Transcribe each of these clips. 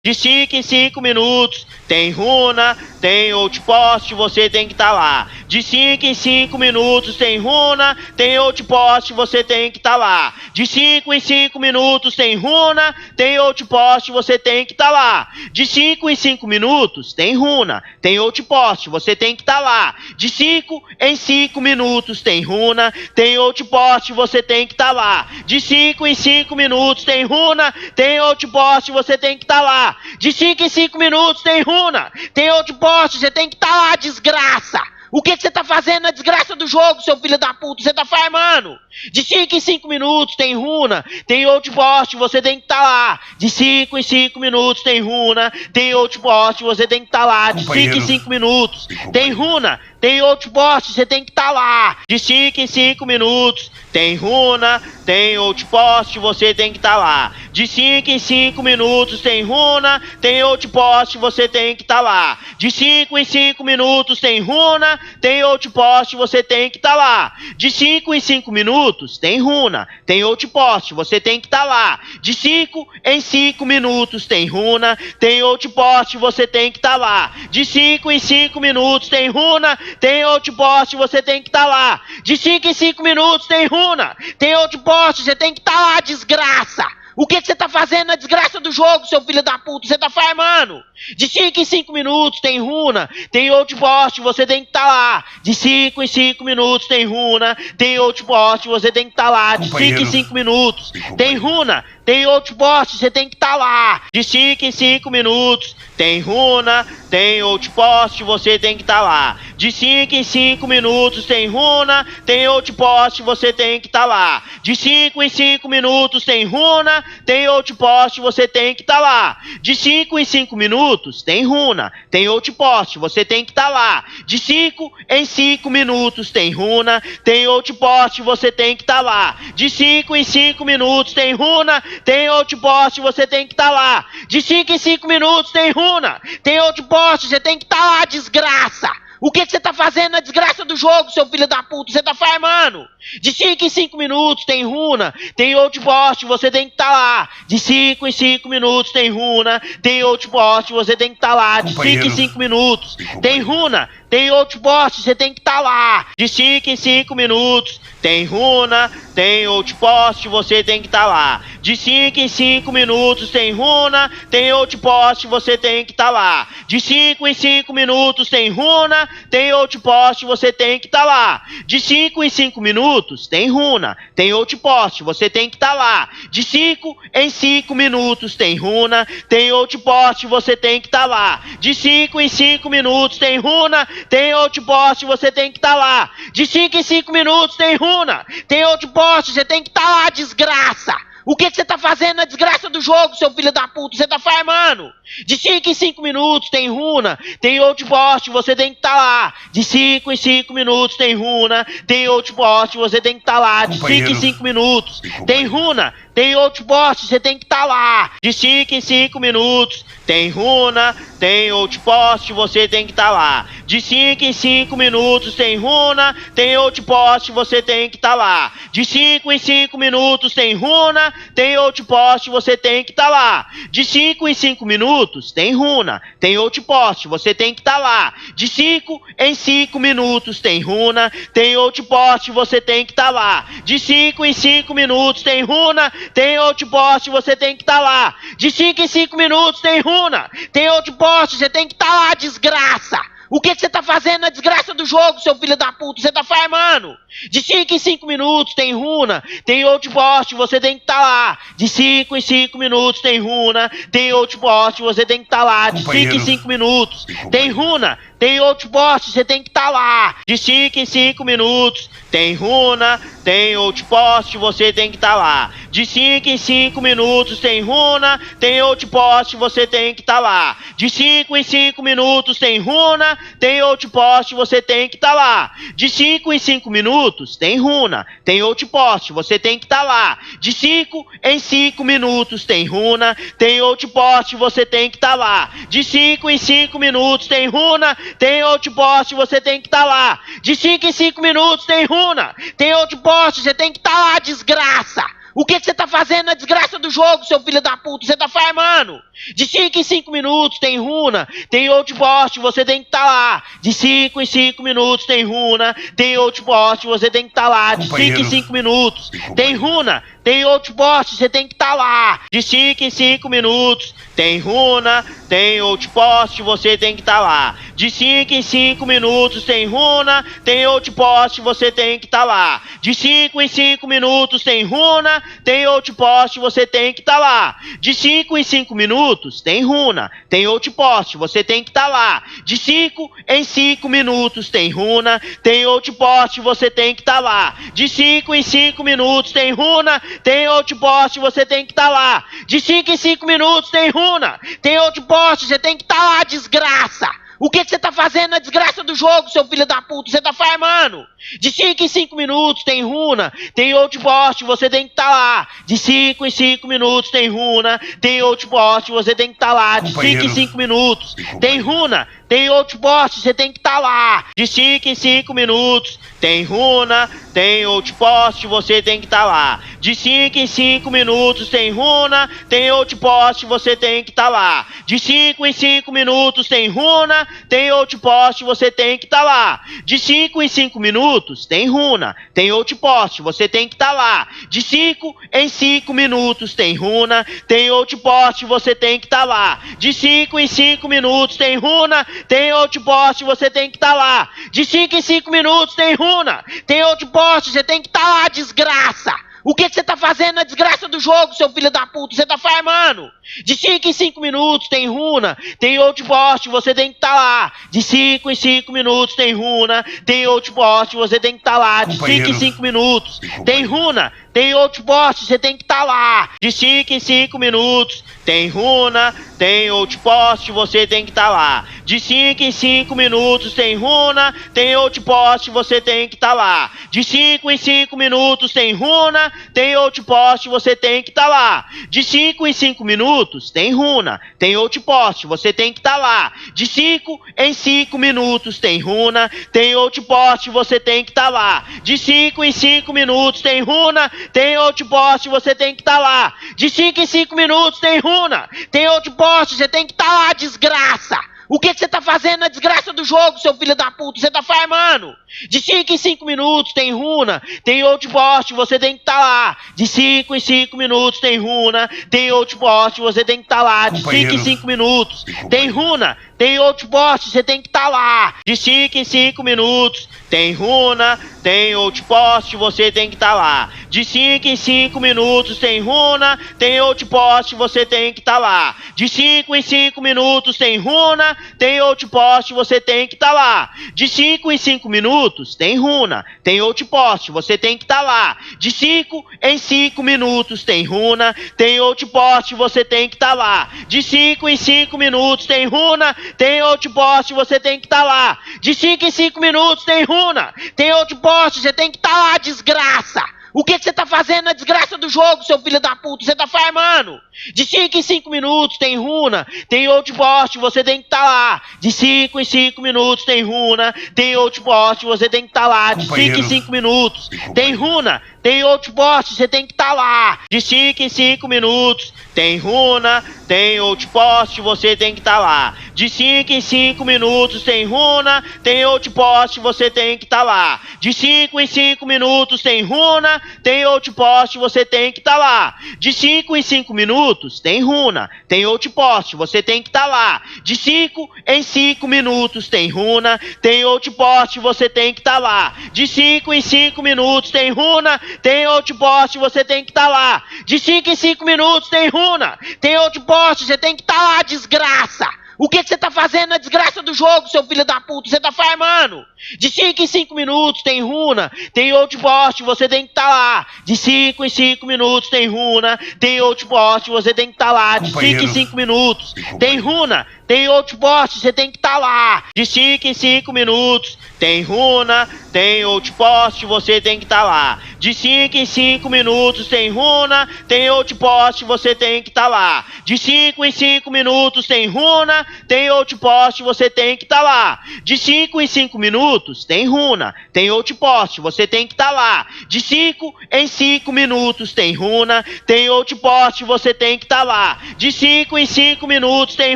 De 5 em 5 minutos, tem runa, tem outpost, você tem que estar lá. De 5 em 5 minutos, tem runa, tem outpost, você tem que estar lá. De 5 em 5 minutos, tem runa, tem outpost, você tem que estar lá. De 5 em 5 minutos, tem runa, tem outpost, você tem que estar lá. De 5 em 5 minutos, tem runa, tem outpost, você tem que estar lá. De 5 em 5 minutos, tem runa, tem outpost, você tem que estar lá. De 5 em 5 minutos tem runa, tem outpost, você tem que estar lá, desgraça. O que você tá fazendo na desgraça do jogo, seu filho da puta? Você tá farmando. De 5 em 5 minutos tem runa, tem outpost, você tem que estar lá. De 5 em 5 minutos tem runa, tem outpost, você tem que estar lá. De 5 em 5 minutos tem runa, tem outpost, você tem que estar lá. De 5 em 5 minutos tem runa, tem outpost, você tem que estar lá. De 5 em 5 minutos tem runa, tem outpost, você tem que estar lá. De 5 em 5 minutos tem runa, tem outpost, você tem que estar lá. De 5 em 5 minutos tem runa, tem outpost, você tem que estar lá. De 5 em 5 minutos tem runa, tem outpost, você tem que estar lá. De 5 em 5 minutos tem runa, tem outpost, você tem que estar lá. De 5 em 5 minutos tem runa, tem outpost, você tem que estar lá, desgraça. O que você tá fazendo na desgraça do jogo, seu filho da puta? Você tá farmando. De 5 em 5 minutos tem runa, tem outpost, você tem que estar lá. De 5 em 5 minutos tem runa, tem outpost, você tem que estar lá. De 5 em 5 minutos tem runa, tem outpost, você tem que estar lá. De 5 em 5 minutos tem runa, tem outpost, você tem que estar lá. De 5 em 5 minutos tem runa, tem outpost, você tem que estar lá. De 5 em 5 minutos tem runa, tem outpost, você tem que estar lá. De 5 em 5 minutos tem runa, tem outpost, você tem que estar lá. De 5 em 5 minutos tem runa, tem outpost, você tem que estar lá. De 5 em 5 minutos tem runa, tem outpost, você tem que estar lá. De 5 em 5 minutos tem runa, tem outpost, você tem que estar lá, desgraça. O que você tá fazendo na desgraça do jogo, seu filho da puta? Você tá farmando. De 5 em 5 minutos tem runa, tem outpost, você tem que estar lá. De 5 em 5 minutos tem runa, tem outpost, você tem que estar lá. De 5 em 5 minutos tem runa, tem outpost, você tem que estar lá. De 5 em 5 minutos tem runa, tem outpost, você tem que estar lá. De 5 em 5 minutos tem runa, tem outpost, você tem que estar lá. De 5 em 5 minutos tem runa, tem outpost, você tem que estar lá. De 5 em 5 minutos tem runa, tem outpost, você tem que estar lá. De 5 em 5 minutos tem runa, tem outpost, você tem que estar lá. De 5 em 5 minutos tem runa, tem outpost, você tem que estar lá. De 5 em 5 minutos tem runa, tem outpost, você tem que estar lá, desgraça. O que você tá fazendo na desgraça do jogo, seu filho da puta? Você tá farmando. De 5 em 5 minutos tem runa, tem outpost, você tem que estar lá. De 5 em 5 minutos tem runa, tem outpost, você tem que estar lá. De 5 em 5 minutos tem runa, tem outpost, você tem que estar lá. De 5 em 5 minutos tem runa, tem outpost, você tem que estar lá. De 5 em 5 minutos tem runa, tem outpost, você tem que estar lá. De 5 em 5 minutos tem runa, tem outpost, você tem que estar lá. De 5 em 5 minutos tem runa, tem outpost, você tem que estar lá. De 5 em 5 minutos tem runa, tem outpost, você tem que estar lá. De 5 em 5 minutos tem runa, tem outpost, você tem que estar lá. De 5 em 5 minutos tem runa, tem outpost, você tem que estar lá, desgraça. O que você tá fazendo na desgraça do jogo, seu filho da puta? Você tá farmando. De 5 em 5 minutos tem runa, tem outpost, você tem que estar lá. De 5 em 5 minutos tem runa, tem outpost, você tem que estar lá. De 5 em 5 minutos tem runa, tem outpost, você tem que estar lá. De 5 em 5 minutos tem runa, tem outpost, você tem que estar lá. De 5 em 5 minutos tem runa, tem outpost, você tem que estar lá. De 5 em 5 minutos tem runa, tem outpost, você tem que estar lá. De 5 em 5 minutos tem runa, tem outpost, você tem que estar lá. De 5 em 5 minutos tem runa, tem outpost, você tem que estar lá. De 5 em 5 minutos tem runa, tem outpost, você tem que estar lá. De 5 em 5 minutos tem runa, tem outpost, você tem que estar lá, desgraça. O que você tá fazendo na desgraça do jogo, seu filho da puta? Você tá farmando. De 5 em 5 minutos tem runa, tem outpost, você tem que estar lá. De 5 em 5 minutos tem runa, tem outpost, você tem que estar lá. De 5 em 5 minutos tem runa, tem outpost, você tem que estar lá. De 5 em 5 minutos tem runa, tem outpost, você tem que estar lá. De 5 em 5 minutos tem runa, tem outpost, você tem que estar lá. De 5 em 5 minutos tem runa, tem outpost, você tem que estar lá. De 5 em 5 minutos tem runa, tem outpost, você tem que estar lá. De 5 em 5 minutos tem runa, tem outpost, você tem que estar lá. De 5 em 5 minutos tem runa, tem outpost, você tem que estar lá. De 5 em 5 minutos tem runa, tem outpost, você tem que estar lá, desgraça. O que você tá fazendo na desgraça do jogo, seu filho da puta? Você tá farmando. De 5 em 5 minutos tem runa, tem outpost, você tem que estar lá. De 5 em 5 minutos tem runa, tem outpost, você tem que estar lá. De 5 em 5 minutos tem runa, tem outpost, você tem que estar lá. De 5 em 5 minutos tem runa, tem outpost, você tem que estar lá. De 5 em 5 minutos tem runa, tem outpost, você tem que estar lá. De 5 em 5 minutos tem runa, tem outpost, você tem que estar lá. De 5 em 5 minutos tem runa, tem outpost, você tem que estar lá. De 5 em 5 minutos tem runa, tem outpost, você tem que estar lá. De 5 em 5 minutos tem runa, tem outpost, você tem que estar lá. De 5 em 5 minutos tem runa, tem outpost, você tem que estar lá, desgraça. O que você tá fazendo na desgraça do jogo, seu filho da puta? Você tá farmando. De 5 em 5 minutos tem runa, tem outpost, você tem que estar lá. De 5 em 5 minutos tem runa, tem outpost, você tem que estar lá. De 5 em 5 minutos tem runa, tem outpost, você tem que estar lá. De 5 em 5 minutos tem runa, tem outpost, você tem que estar lá. De 5 em 5 minutos tem runa, tem outpost, você tem que estar lá. De 5 em 5 minutos tem runa, tem outpost, você tem que estar lá. De 5 em 5 minutos tem runa, tem outpost, você tem que estar lá. De 5 em 5 minutos tem runa, tem outpost, você tem que estar lá. De 5 em 5 minutos tem runa, tem outpost, você tem que estar lá. De 5 em 5 minutos tem runa, tem outpost, você tem que estar lá, desgraça. O que você tá fazendo na desgraça do jogo, seu filho da puta? Você tá farmando. De 5 em 5 minutos tem runa, tem outpost, você tem que estar lá. De 5 em 5 minutos tem runa, tem outpost, você tem que estar lá. De 5 em 5 minutos tem runa, tem outpost, você tem que estar lá. De 5 em 5 minutos tem runa, tem outpost, você tem que estar lá. De 5 em 5 minutos tem runa, tem outpost, você tem que estar lá. De 5 em 5 minutos tem runa, tem outpost, você tem que estar lá. De 5 em 5 minutos tem runa, tem outpost, você tem que estar lá. De 5 em 5 minutos tem runa, tem outpost, você tem que estar lá. De 5 em 5 minutos tem runa, tem outpost, você tem que estar lá. De 5 em 5 minutos tem runa, tem outpost, você tem que estar lá, desgraça. O que você tá fazendo na desgraça do jogo, seu filho da puta? Você tá farmando. De 5 em 5 minutos tem runa, tem outpost, você tem que estar lá. De 5 em 5 minutos tem runa, tem outpost, você tem que estar lá. De 5 em 5 minutos tem runa, tem outpost, você tem que estar lá. De 5 em 5 minutos tem runa, tem outpost, você tem que estar lá. De 5 em 5 minutos tem runa, tem outpost, você tem que estar lá. De 5 em 5 minutos tem runa, tem outpost, você tem que estar lá. De 5 em 5 minutos tem runa, tem outpost, você tem que estar lá. De 5 em 5 minutos tem runa, tem outpost, você tem que estar lá. De 5 em 5 minutos tem runa, tem outpost, você tem que estar lá. De 5 em 5 minutos tem runa, tem outpost, você tem que estar lá, desgraça. O que você tá fazendo na desgraça do jogo, seu filho da puta? Você tá farmando. De 5 em 5 minutos tem runa, tem outpost, você tem que estar lá. De 5 em 5 minutos tem runa, tem outpost, você tem que estar lá. De 5 em 5 minutos tem runa, tem outpost, você tem que estar lá. De 5 em 5 minutos tem runa, tem outpost, você tem que estar lá. De 5 em 5 minutos tem runa, tem outpost, você tem que estar lá. De 5 em 5 minutos tem runa, tem outpost, você tem que estar lá. De 5 em 5 minutos tem runa, tem outpost, você tem que estar lá. De 5 em 5 minutos tem runa, tem outpost, você tem que estar lá. De 5 em 5 minutos tem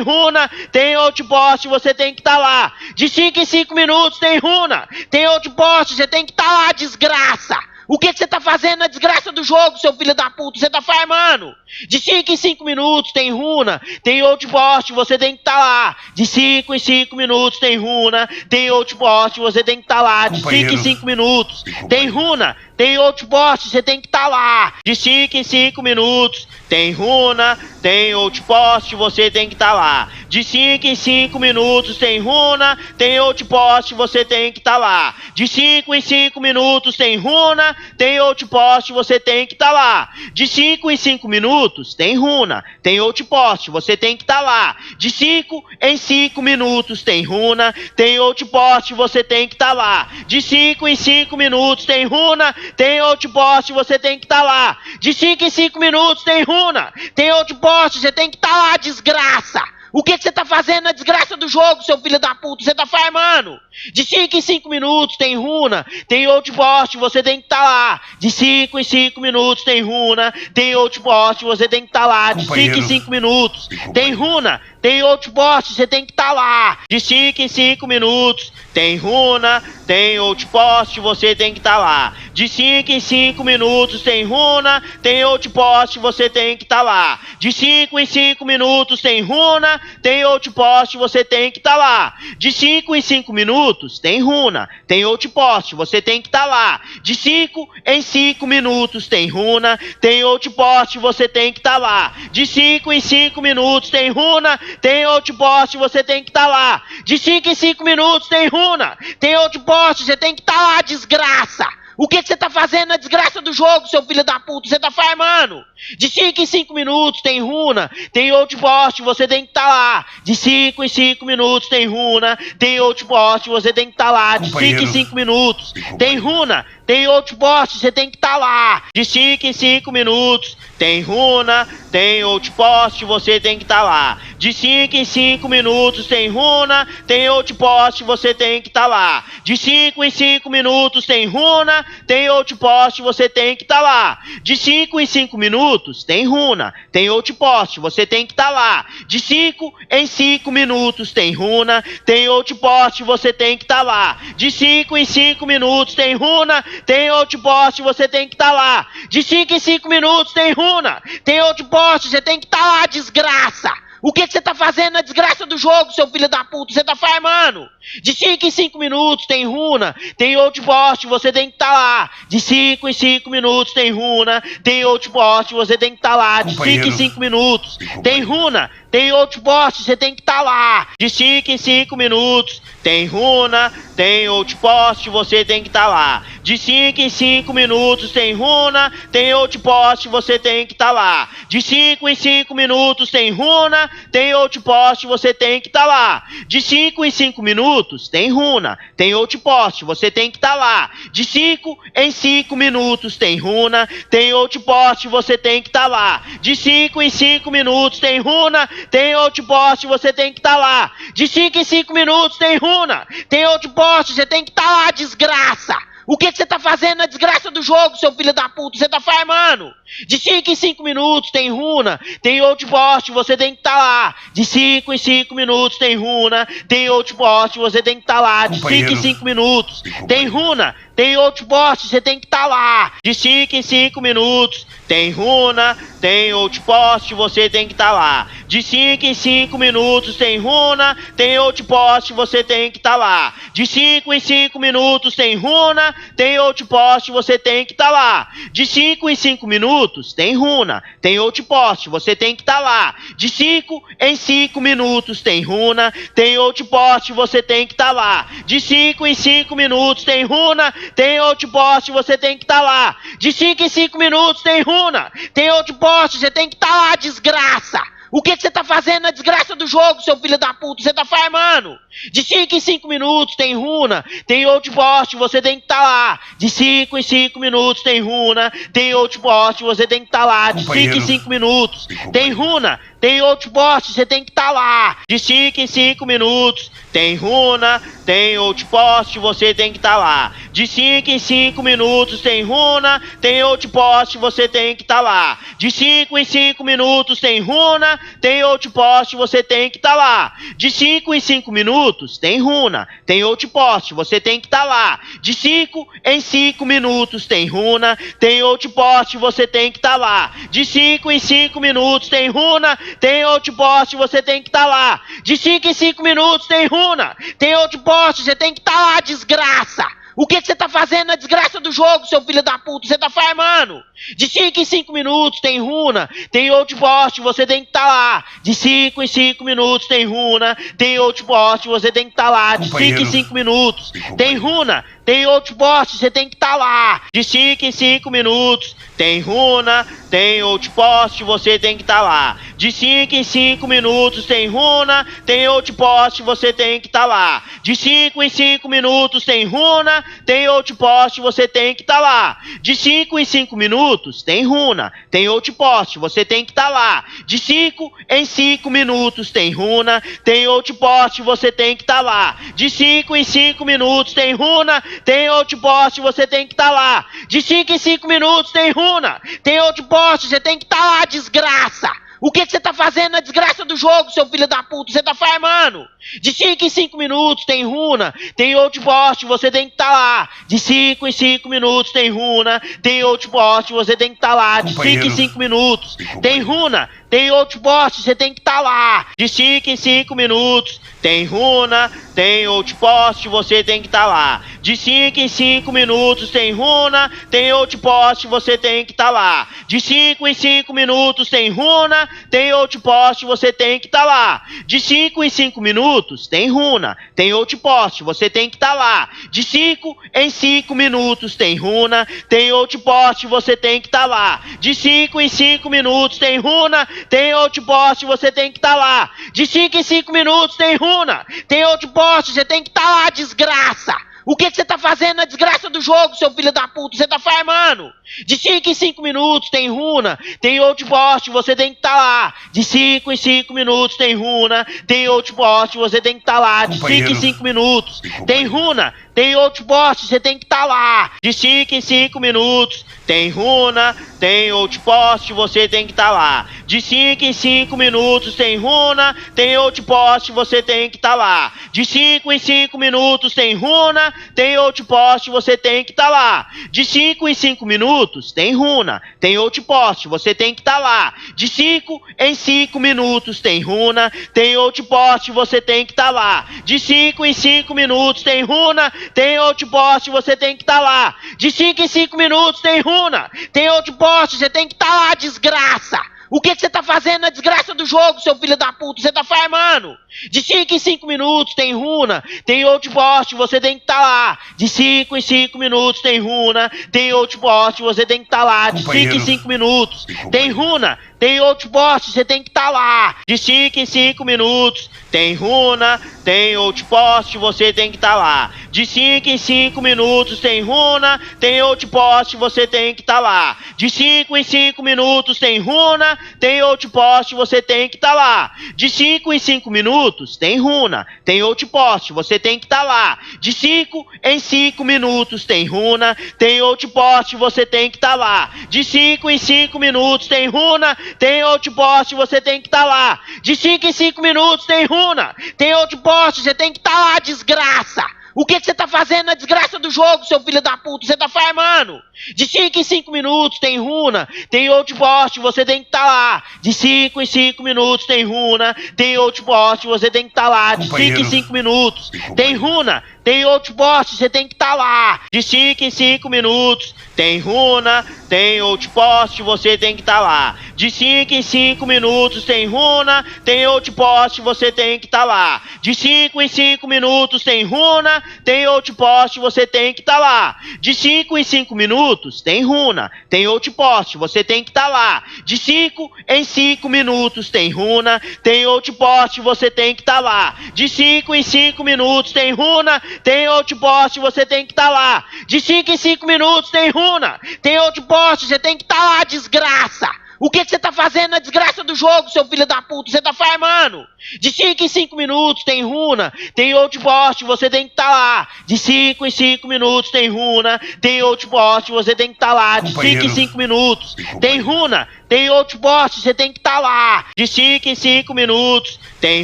runa, tem outpost, você tem que estar lá. De 5 em 5 minutos tem runa, tem outpost, você tem que estar lá, desgraça. O que você tá fazendo na desgraça do jogo, seu filho da puta? Você tá farmando. De 5 em 5 minutos tem runa, tem outpost, você tem que estar lá. De 5 em 5 minutos tem runa, tem outpost, você tem que estar lá. De 5 em 5 minutos tem runa, tem outpost, você tem que estar lá. De 5 em 5 minutos tem runa, tem outpost, você tem que estar lá. De 5 em 5 minutos tem runa, tem outpost, você tem que estar lá. De 5 em 5 minutos tem runa, tem outpost, você tem que estar lá. De 5 em 5 minutos tem runa, tem outpost, você tem que estar lá. De 5 em 5 minutos tem runa, tem outpost, você tem que estar lá. De 5 em 5 minutos tem runa, tem outpost, você tem que estar lá. De 5 em 5 minutos tem runa, tem outpost, você tem que estar lá, desgraça. O que você tá fazendo na desgraça do jogo, seu filho da puta? Você tá farmando. De 5 em 5 minutos tem runa, tem outpost, você tem que estar lá. De 5 em 5 minutos tem runa, tem outpost, você tem que estar lá. De 5 em 5 minutos tem runa, tem outpost, você tem que estar lá. De 5 em 5 minutos tem runa, tem outpost, você tem que estar lá. De 5 em 5 minutos tem runa, tem outpost, você tem que estar lá. De 5 em 5 minutos tem runa, tem outpost, você tem que estar lá. De 5 em 5 minutos tem runa, tem outpost, você tem que estar lá. De 5 em 5 minutos tem runa, tem outpost, você tem que estar lá. De 5 em 5 minutos tem runa, tem outpost, você tem que estar lá. De 5 em 5 minutos tem runa, tem outpost, você tem que estar lá, desgraça. O que você tá fazendo na desgraça do jogo, seu filho da puta? Você tá farmando. De 5 em 5 minutos tem runa, tem outpost, você tem que estar lá. De 5 em 5 minutos tem runa, tem outpost, você tem que estar lá. De 5 em 5 minutos tem runa, tem outpost, você tem que estar lá. De 5 em 5 minutos tem runa, tem outpost, você tem que estar lá. De 5 em 5 minutos tem runa, tem outpost, você tem que estar lá. De 5 em 5 minutos tem runa, tem outpost, você tem que estar lá. De 5 em 5 minutos tem runa, tem outpost, você tem que estar lá. De 5 em 5 minutos tem runa, tem outpost, você tem que estar lá. De 5 em 5 minutos tem runa, tem outpost, você tem que estar lá. De 5 em 5 minutos tem runa, tem outpost, você tem que estar lá, desgraça. O que você tá fazendo na desgraça do jogo, seu filho da puta? Você tá farmando. De 5 em 5 minutos tem runa, tem outpost, você tem que estar lá. De 5 em 5 minutos tem runa, tem outpost, você tem que estar lá. De 5 em 5 minutos tem runa, tem outpost, você tem que estar lá. De 5 em 5 minutos tem runa, tem outpost, você tem que estar lá. De 5 em 5 minutos tem runa, tem outpost, você tem que estar lá. De 5 em 5 minutos tem runa, tem outpost, você tem que estar lá. De 5 em 5 minutos tem runa, tem outpost, você tem que estar lá. De 5 em 5 minutos tem runa, tem outpost, você tem que estar lá. De 5 em 5 minutos tem runa, tem outpost, você tem que estar lá. De 5 em 5 minutos tem runa, tem outpost, você tem que estar lá, desgraça. O que você tá fazendo na desgraça do jogo, seu filho da puta? Você tá farmando. De 5 em 5 minutos tem runa, tem outpost, você tem que estar lá. De 5 em 5 minutos tem runa, tem outpost, você tem que estar lá. De 5 em 5 minutos tem runa, tem outpost, você tem que estar lá. De 5 em 5 minutos tem runa, tem outpost, você tem que estar lá. De 5 em 5 minutos tem runa, tem outpost, você tem que estar lá. De 5 em 5 minutos tem runa, tem outpost, você tem que estar lá. De 5 em 5 minutos tem runa, tem outpost, você tem que estar lá. De 5 em 5 minutos tem runa, tem outpost, você tem que estar lá. De 5 em 5 minutos tem runa, tem outpost, você tem que estar lá. De 5 em 5 minutos tem runa, tem outpost, você tem que estar lá, desgraça. O que você tá fazendo na desgraça do jogo, seu filho da puta? Você tá farmando. De 5 em 5 minutos tem runa, tem outpost, você tem que estar lá. De 5 em 5 minutos tem runa, tem outpost, você tem que estar lá. De 5 em 5 minutos tem runa, tem outpost, você tem que estar lá. De 5 em 5 minutos tem runa, tem outpost, você tem que estar lá. De 5 em 5 minutos tem runa, tem outpost, você tem que estar lá. De 5 em 5 minutos tem runa, tem outpost, você tem que estar lá. De 5 em 5 minutos tem runa, tem outpost, você tem que estar lá. De 5 em 5 minutos tem runa, tem outpost, você tem que estar lá. De 5 em 5 minutos tem runa, tem outpost, você tem que estar lá. De 5 em 5 minutos tem runa, tem outpost, você tem que estar lá, desgraça. O que você tá fazendo na desgraça do jogo, seu filho da puta? Você tá farmando. De 5 em 5 minutos tem runa, tem outpost, você tem que estar lá. De 5 em 5 minutos tem runa, tem outpost, você tem que estar lá. De 5 em 5 minutos tem runa, tem outpost, você tem que estar lá. De 5 em 5 minutos tem runa, tem outpost, você tem que estar lá. De 5 em 5 minutos tem runa, tem outpost, você tem que estar lá. De 5 em 5 minutos tem runa, tem outpost, você tem que estar lá. De 5 em 5 minutos tem runa, tem outpost, você tem que estar lá. De 5 em 5 minutos tem runa, tem outpost, você tem que estar lá. De 5 em 5 minutos tem runa, tem outpost, você tem que estar lá. De 5 em 5 minutos tem runa, tem outpost, você tem que estar lá, desgraça. O que você tá fazendo na desgraça do jogo, seu filho da puta? Você tá farmando. De 5 em 5 minutos tem runa, tem outpost, você tem que estar lá. De 5 em 5 minutos tem runa, tem outpost, você tem que estar lá. De 5 em 5 minutos tem runa, tem outpost, você tem que estar lá. De 5 em 5 minutos tem runa, tem outpost, você tem que estar lá. De 5 em 5 minutos tem runa, tem outpost, você tem que estar lá. De 5 em 5 minutos tem runa, tem outpost, você tem que estar lá. De 5 em 5 minutos tem runa, tem outpost, você tem que estar lá. De 5 em 5 minutos tem runa, tem outpost, você tem que estar lá. De 5 em 5 minutos tem runa, tem outpost, você tem que estar lá. De 5 em 5 minutos tem runa, tem outpost, você tem que estar lá, desgraça. O que você tá fazendo na desgraça do jogo, seu filho da puta? Você tá farmando. De 5 em 5 minutos tem runa, tem outpost, você tem que estar lá. De 5 em 5 minutos tem runa, tem outpost, você tem que estar lá. De 5 em 5 minutos tem runa, tem outpost, você tem que estar lá. De 5 em 5 minutos tem runa, tem outpost, você tem que estar lá. De 5 em 5 minutos tem runa, tem outpost, você tem que estar lá. De 5 em 5 minutos tem runa, tem outpost, você tem que estar lá. De 5 em 5 minutos tem runa, tem outpost, você tem que estar lá. De 5 em 5 minutos tem runa, tem outpost, você tem que estar lá. De 5 em 5 minutos tem runa, tem outpost, você tem que estar lá. De 5 em 5 minutos tem runa, tem outpost, você tem que estar lá, desgraça. O que você tá fazendo na desgraça do jogo, seu filho da puta? Você tá farmando. De 5 em 5 minutos tem runa, tem outpost, você tem que estar lá. De 5 em 5 minutos tem runa, tem outpost, você tem que estar lá. De 5 em 5 minutos tem runa, tem outpost, você tem que estar lá. De 5 em 5 minutos tem runa, tem outpost, você tem que estar lá. De 5 em 5 minutos tem runa, tem outpost, você tem que estar lá. De 5 em 5 minutos tem runa, tem outpost, você tem que estar lá. De 5 em 5 minutos tem runa, tem outpost, você tem que estar lá. De 5 em 5 minutos tem runa, tem outpost, você tem que estar lá. De 5 em 5 minutos tem runa, tem outpost, você tem que estar lá. De 5 em 5 minutos tem runa, tem outpost, você tem que estar lá, desgraça. O que você tá fazendo na desgraça do jogo, seu filho da puta? Você tá farmando. De 5 em 5 minutos tem runa, tem outpost, você tem que estar lá. De 5 em 5 minutos tem runa, tem outpost, você tem que estar lá. De 5 em 5 minutos tem runa, tem outpost, você tem que estar lá. De 5 em 5 minutos, tem runa, tem outpost, você tem que estar lá. De 5 em 5 minutos, tem runa, tem outpost, você tem que estar lá. De 5 em 5 minutos, tem runa, tem outpost, você tem que estar lá. De 5 em 5 minutos, tem runa, tem outpost, você tem que estar lá. De 5 em 5 minutos, tem runa, tem outpost, você tem que estar lá. De 5 em 5 minutos, tem runa, tem outpost, você tem que estar lá. De 5 em 5 minutos, tem runa, tem outpost, você tem que estar lá, desgraça. O que você tá fazendo na desgraça do jogo, seu filho da puta? Você tá farmando. De 5 em 5 minutos tem runa, tem outpost, você tem que estar lá. De 5 em 5 minutos tem runa, tem outpost, você tem que estar lá. De 5 em 5 minutos tem runa, tem outpost, você tem que estar lá. De 5 em 5 minutos tem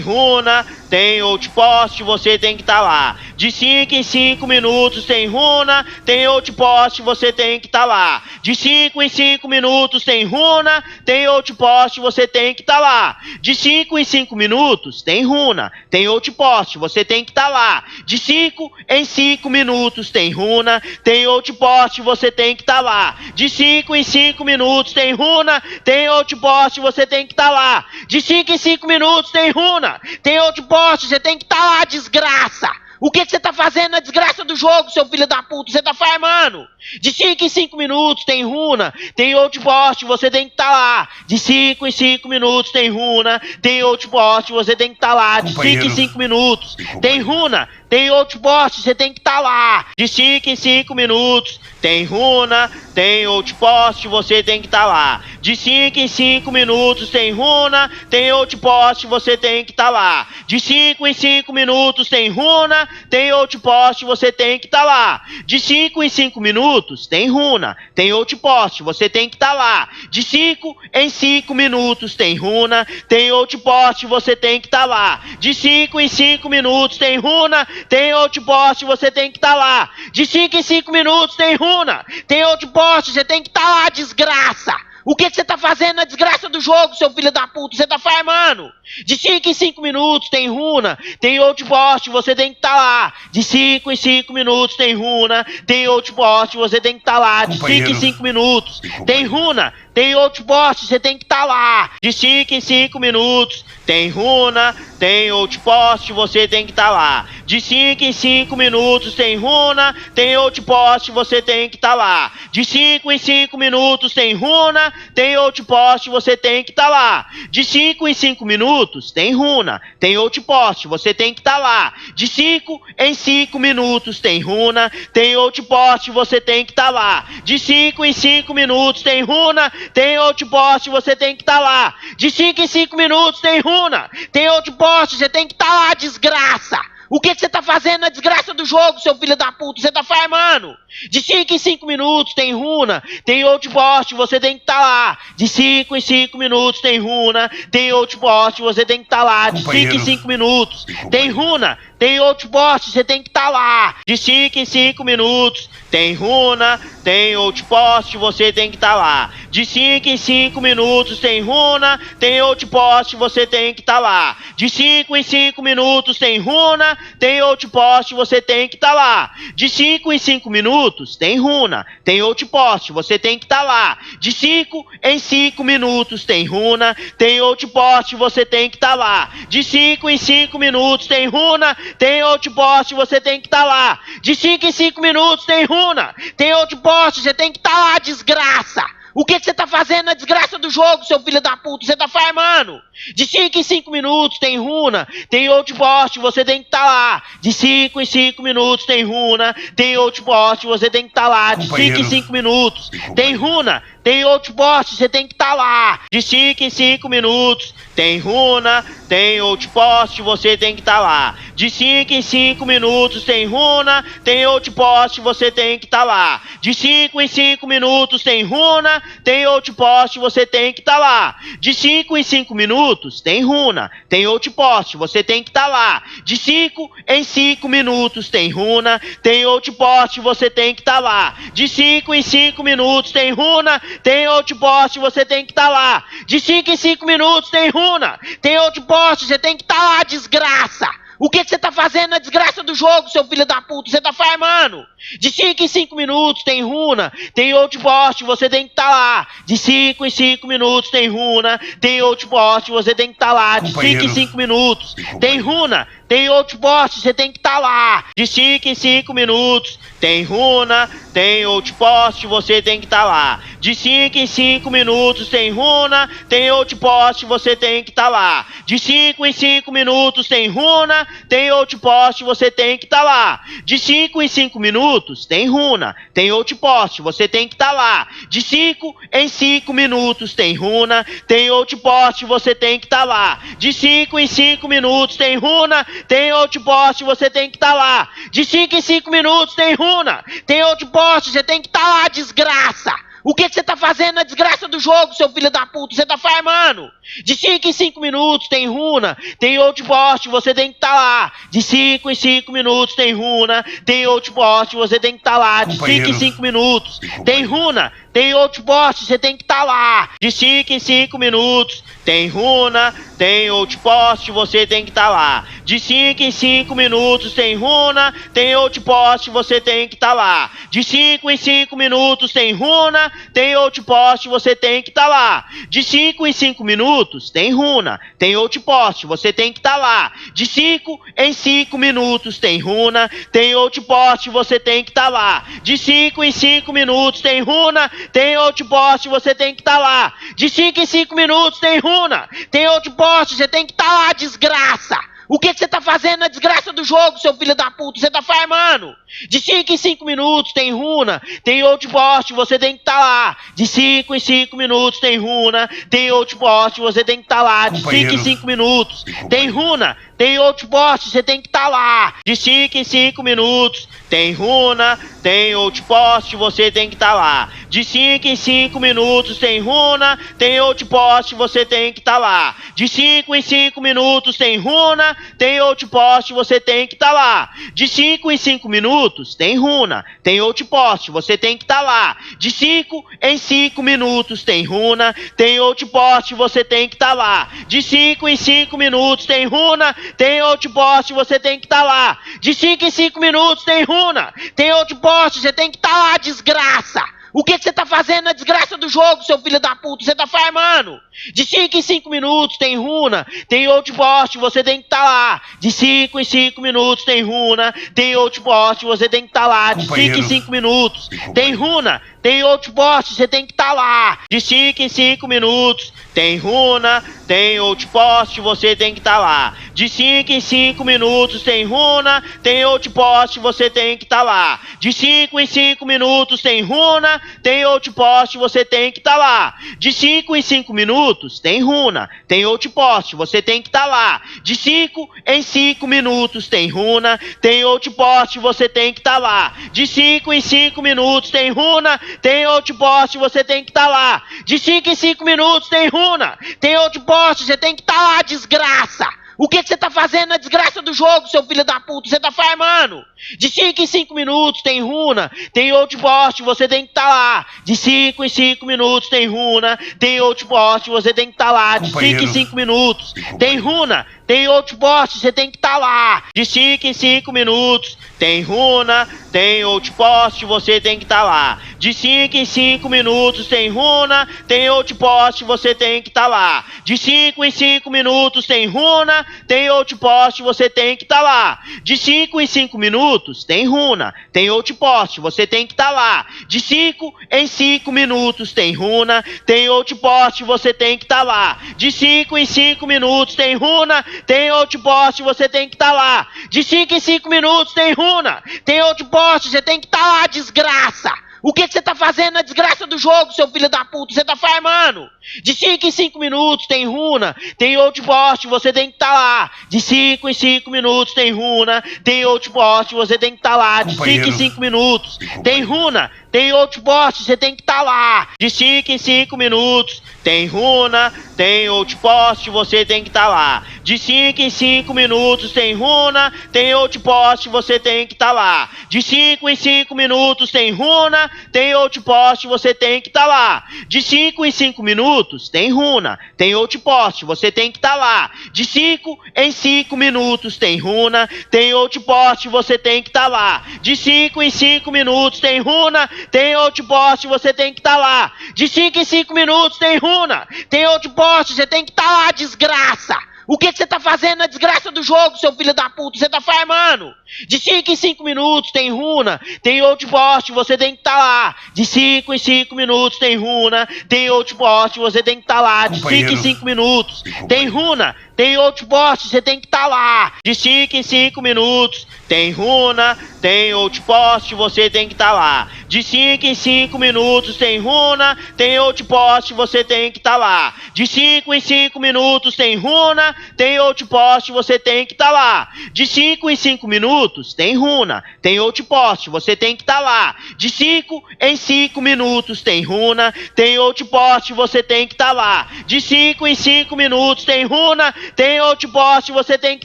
runa, tem outpost, você tem que estar lá. De 5 em 5 minutos tem runa, tem outpost, você tem que estar lá. De 5 em 5 minutos tem runa, tem outpost, você tem que estar lá. De 5 em 5 minutos tem runa, tem outpost, você tem que estar lá. De 5 em 5 minutos tem runa, tem outpost, você tem que estar lá. De 5 em 5 minutos tem runa, tem outpost, você tem que estar lá. De 5 em 5 minutos tem runa, tem outpost, você tem que estar lá, desgraça. O que você tá fazendo na desgraça do jogo, seu filho da puta? Você tá farmando. De 5 em 5 minutos tem runa, tem outpost, você tem que estar lá. De 5 em 5 minutos tem runa, tem outpost, você tem que estar lá. De 5 em 5 minutos tem runa, tem outpost, você tem que estar lá. De 5 em 5 minutos tem runa, tem outpost, você tem que estar lá. De 5 em 5 minutos tem runa, tem outpost, você tem que estar lá. De 5 em 5 minutos tem runa, tem outpost, você tem que estar lá. De 5 em 5 minutos tem runa, tem outpost, você tem que estar lá. De 5 em 5 minutos tem runa, tem outpost, você tem que estar lá. De 5 em 5 minutos tem runa, tem outpost, você tem que estar lá. De 5 em 5 minutos tem runa, tem outpost, você tem que estar lá, desgraça. O que você tá fazendo na desgraça do jogo, seu filho da puta? Você tá farmando. De 5 em 5 minutos tem runa, tem outpost, você tem que estar lá. De 5 em 5 minutos tem runa, tem outpost, você tem que estar lá. De 5 em 5 minutos tem runa, tem outpost, você tem que estar lá. De 5 em 5 minutos tem runa, tem outpost, você tem que estar lá. De 5 em 5 minutos tem runa, tem outpost, você tem que estar lá. De 5 em 5 minutos tem runa, tem outpost, você tem que estar lá. De 5 em 5 minutos tem runa, tem outpost, você tem que estar lá. De 5 em 5 minutos tem runa, tem outpost, você tem que estar lá. De 5 em 5 minutos tem runa, tem outpost, você tem que estar lá. De 5 em 5 minutos tem runa, tem outpost, você tem que estar lá, desgraça. O que você tá fazendo na desgraça do jogo, seu filho da puta? Você tá farmando. De 5 em 5 minutos tem runa, tem outpost, você tem que estar lá. De 5 em 5 minutos tem runa, tem outpost, você tem que estar lá. De 5 em 5 minutos tem runa, tem outpost, você tem que estar lá. De 5 em 5 minutos tem runa, tem outpost, você tem que estar lá. De 5 em 5 minutos tem runa, tem outpost, você tem que estar lá. De 5 em 5 minutos tem runa, tem outpost, você tem que estar lá. De 5 em 5 minutos tem runa, tem outpost, você tem que estar lá. De 5 em 5 minutos tem runa, tem outpost, você tem que estar lá. De 5 em 5 minutos tem runa, tem outpost, você tem que estar lá. De 5 em 5 minutos tem runa, tem outpost, você tem que estar lá, desgraça. O que você tá fazendo na desgraça do jogo, seu filho da puta? Você tá farmando. De 5 em 5 minutos tem runa, tem outpost, você tem que estar lá. De 5 em 5 minutos tem runa, tem outpost, você tem que estar lá. De 5 em 5 minutos tem runa, tem outpost, você tem que estar lá. De 5 em 5 minutos tem runa, tem outpost, você tem que estar lá. De 5 em 5 minutos tem runa, tem outpost, você tem que estar lá. De 5 em 5 minutos tem runa, tem outpost, você tem que estar lá. De 5 em 5 minutos tem runa, tem outpost, você tem que estar lá. De 5 em 5 minutos tem runa, tem outpost, você tem que estar lá. De 5 em 5 minutos tem runa, tem outpost, você tem que estar lá. De 5 em 5 minutos tem runa, tem outpost, você tem que estar lá, desgraça. O que você tá fazendo na desgraça do do jogo, seu filho da puta, você tá farmando. De 5 em 5 minutos tem runa, tem outpost, você tem que estar lá. De 5 em 5 minutos tem runa, tem outpost, você tem que estar lá. De 5 em 5 minutos tem runa, tem outpost, você tem que estar lá. De 5 em 5 minutos tem runa, tem outpost, você tem que estar lá. De 5 em 5 minutos tem runa, tem outpost, você tem que estar lá. De 5 em 5 minutos tem runa, tem outpost, você tem que estar lá. De 5 em 5 minutos tem runa, tem outpost, você tem que estar lá. De 5 em 5 minutos tem runa, tem outpost, você tem que estar lá. De 5 em 5 minutos tem runa, tem outpost, você tem que estar lá. De 5 em 5 minutos tem runa, tem outpost, você tem que estar lá, desgraça. O que você tá fazendo na desgraça do jogo, seu filho da puta? Você tá farmando. De 5 em 5 minutos tem runa, tem outpost, você tem que estar lá. De 5 em 5 minutos tem runa, tem outpost, você tem que estar lá. De 5 em 5 minutos tem runa, tem outpost, você tem que estar lá. De 5 em 5 minutos tem runa, tem outpost, você tem que estar lá. De 5 em 5 minutos tem runa, tem outpost, você tem que estar lá. De 5 em 5 minutos tem runa, tem outpost, você tem que estar lá. De 5 em 5 minutos tem runa, tem outpost, você tem que estar lá. De 5 em 5 minutos tem runa, tem outpost, você tem que estar lá. De 5 em 5 minutos tem runa, tem outpost, você tem que estar lá. De 5 em 5 minutos tem runa, tem outpost, você tem que estar lá, desgraça. O que você tá fazendo na desgraça do jogo, seu filho da puta? Você tá farmando. De 5 em 5 minutos tem runa, tem outpost, você tem que estar lá. De 5 em 5 minutos tem runa, tem outpost, você tem que estar lá. De 5 em 5 minutos tem runa, tem outpost, você tem que estar lá. De 5 em 5 minutos tem runa, tem outpost, você tem que estar lá. De 5 em 5 minutos tem runa, tem outpost, você tem que estar lá. De 5 em 5 minutos tem runa, tem outpost, você tem que estar lá. De 5 em 5 minutos tem runa, tem outpost, você tem que estar lá. De 5 em 5 minutos tem runa, tem outpost, você tem que estar lá. De 5 em 5 minutos tem runa, tem outpost, você tem que estar lá. De 5 em 5 minutos tem runa, tem outpost, você tem que estar lá, desgraça. O que você tá fazendo na desgraça do jogo, seu filho da puta? Você tá farmando. De 5 em 5 minutos tem runa, tem outpost, você tem que estar lá. De 5 em 5 minutos tem runa, tem outpost, você tem que estar lá. De 5 em 5 minutos tem runa, tem outpost, você tem que estar lá. De 5 em 5 minutos tem runa, tem outpost, você tem que estar lá. De 5 em 5 minutos tem runa, tem outpost, você tem que estar lá. De 5 em 5 minutos tem runa, tem outpost, você tem que estar lá. De 5 em 5 minutos tem runa, tem outpost, você tem que estar lá. De 5 em 5 minutos tem runa, tem outpost, você tem que estar lá. De 5 em 5 minutos tem runa, tem outpost, você tem que estar lá. De 5 em 5 minutos tem runa, tem outpost, você tem que estar lá, desgraça. O que você tá fazendo na desgraça do jogo, seu filho da puta? Você tá farmando. De 5 em 5 minutos tem runa, tem outpost, você tem que estar lá. De 5 em 5 minutos tem runa, tem outpost, você tem que estar lá. De 5 em 5 minutos tem runa, tem outpost, você tem que estar lá. De 5 em 5 minutos tem runa, tem outpost, você tem que estar lá. De 5 em 5 minutos tem runa, tem outpost, você tem que estar lá. De 5 em 5 minutos tem runa, tem outpost, você tem que estar lá. De 5 em 5 minutos tem runa, tem outpost, você tem que estar lá. De 5 em 5 minutos tem runa, tem outpost, você tem que estar lá. De 5 em 5 minutos tem runa, tem outpost, você tem que estar lá. De 5 em 5 minutos tem runa, tem outpost, você tem que estar lá, desgraça. O que você tá fazendo na desgraça do jogo, seu filho da puta? Você tá farmando. De 5 em 5 minutos tem runa, tem outpost, você tem que estar lá. De 5 em 5 minutos tem runa, tem outpost, você tem que estar lá. De 5 em 5 minutos tem runa, tem outpost, você tem que estar lá. De 5 em 5 minutos, tem runa, tem outpost, você tem que estar lá. De 5 em 5 minutos, tem runa, tem outpost, você tem que estar lá. De 5 em 5 minutos, tem runa, tem outpost, você tem que estar lá. De 5 em 5 minutos, tem runa, tem outpost, você tem que estar lá. De 5 em 5 minutos, tem runa, tem outpost, você tem que estar lá. De 5 em 5 minutos, tem runa, tem outpost, você tem que estar lá. De 5 em 5 minutos, tem runa, tem outpost, você tem que estar lá, desgraça. O que você tá fazendo na desgraça do jogo, seu filho da puta? Você tá farmando. De 5 em 5 minutos tem runa, tem outpost, você tem que estar lá. De 5 em 5 minutos tem runa, tem outpost, você tem que estar lá. De 5 em 5 minutos tem runa, tem outpost, você tem que estar lá. De 5 em 5 minutos tem runa, tem outpost, você tem que estar lá. De 5 em 5 minutos tem runa, tem outpost, você tem que estar lá. De 5 em 5 minutos tem runa, tem outpost, você tem que estar lá. De 5 em 5 minutos tem runa, tem outpost, você tem que estar lá. De 5 em 5 minutos tem runa, tem outpost, você tem que estar lá. De 5 em 5 minutos tem runa, tem outpost, você tem que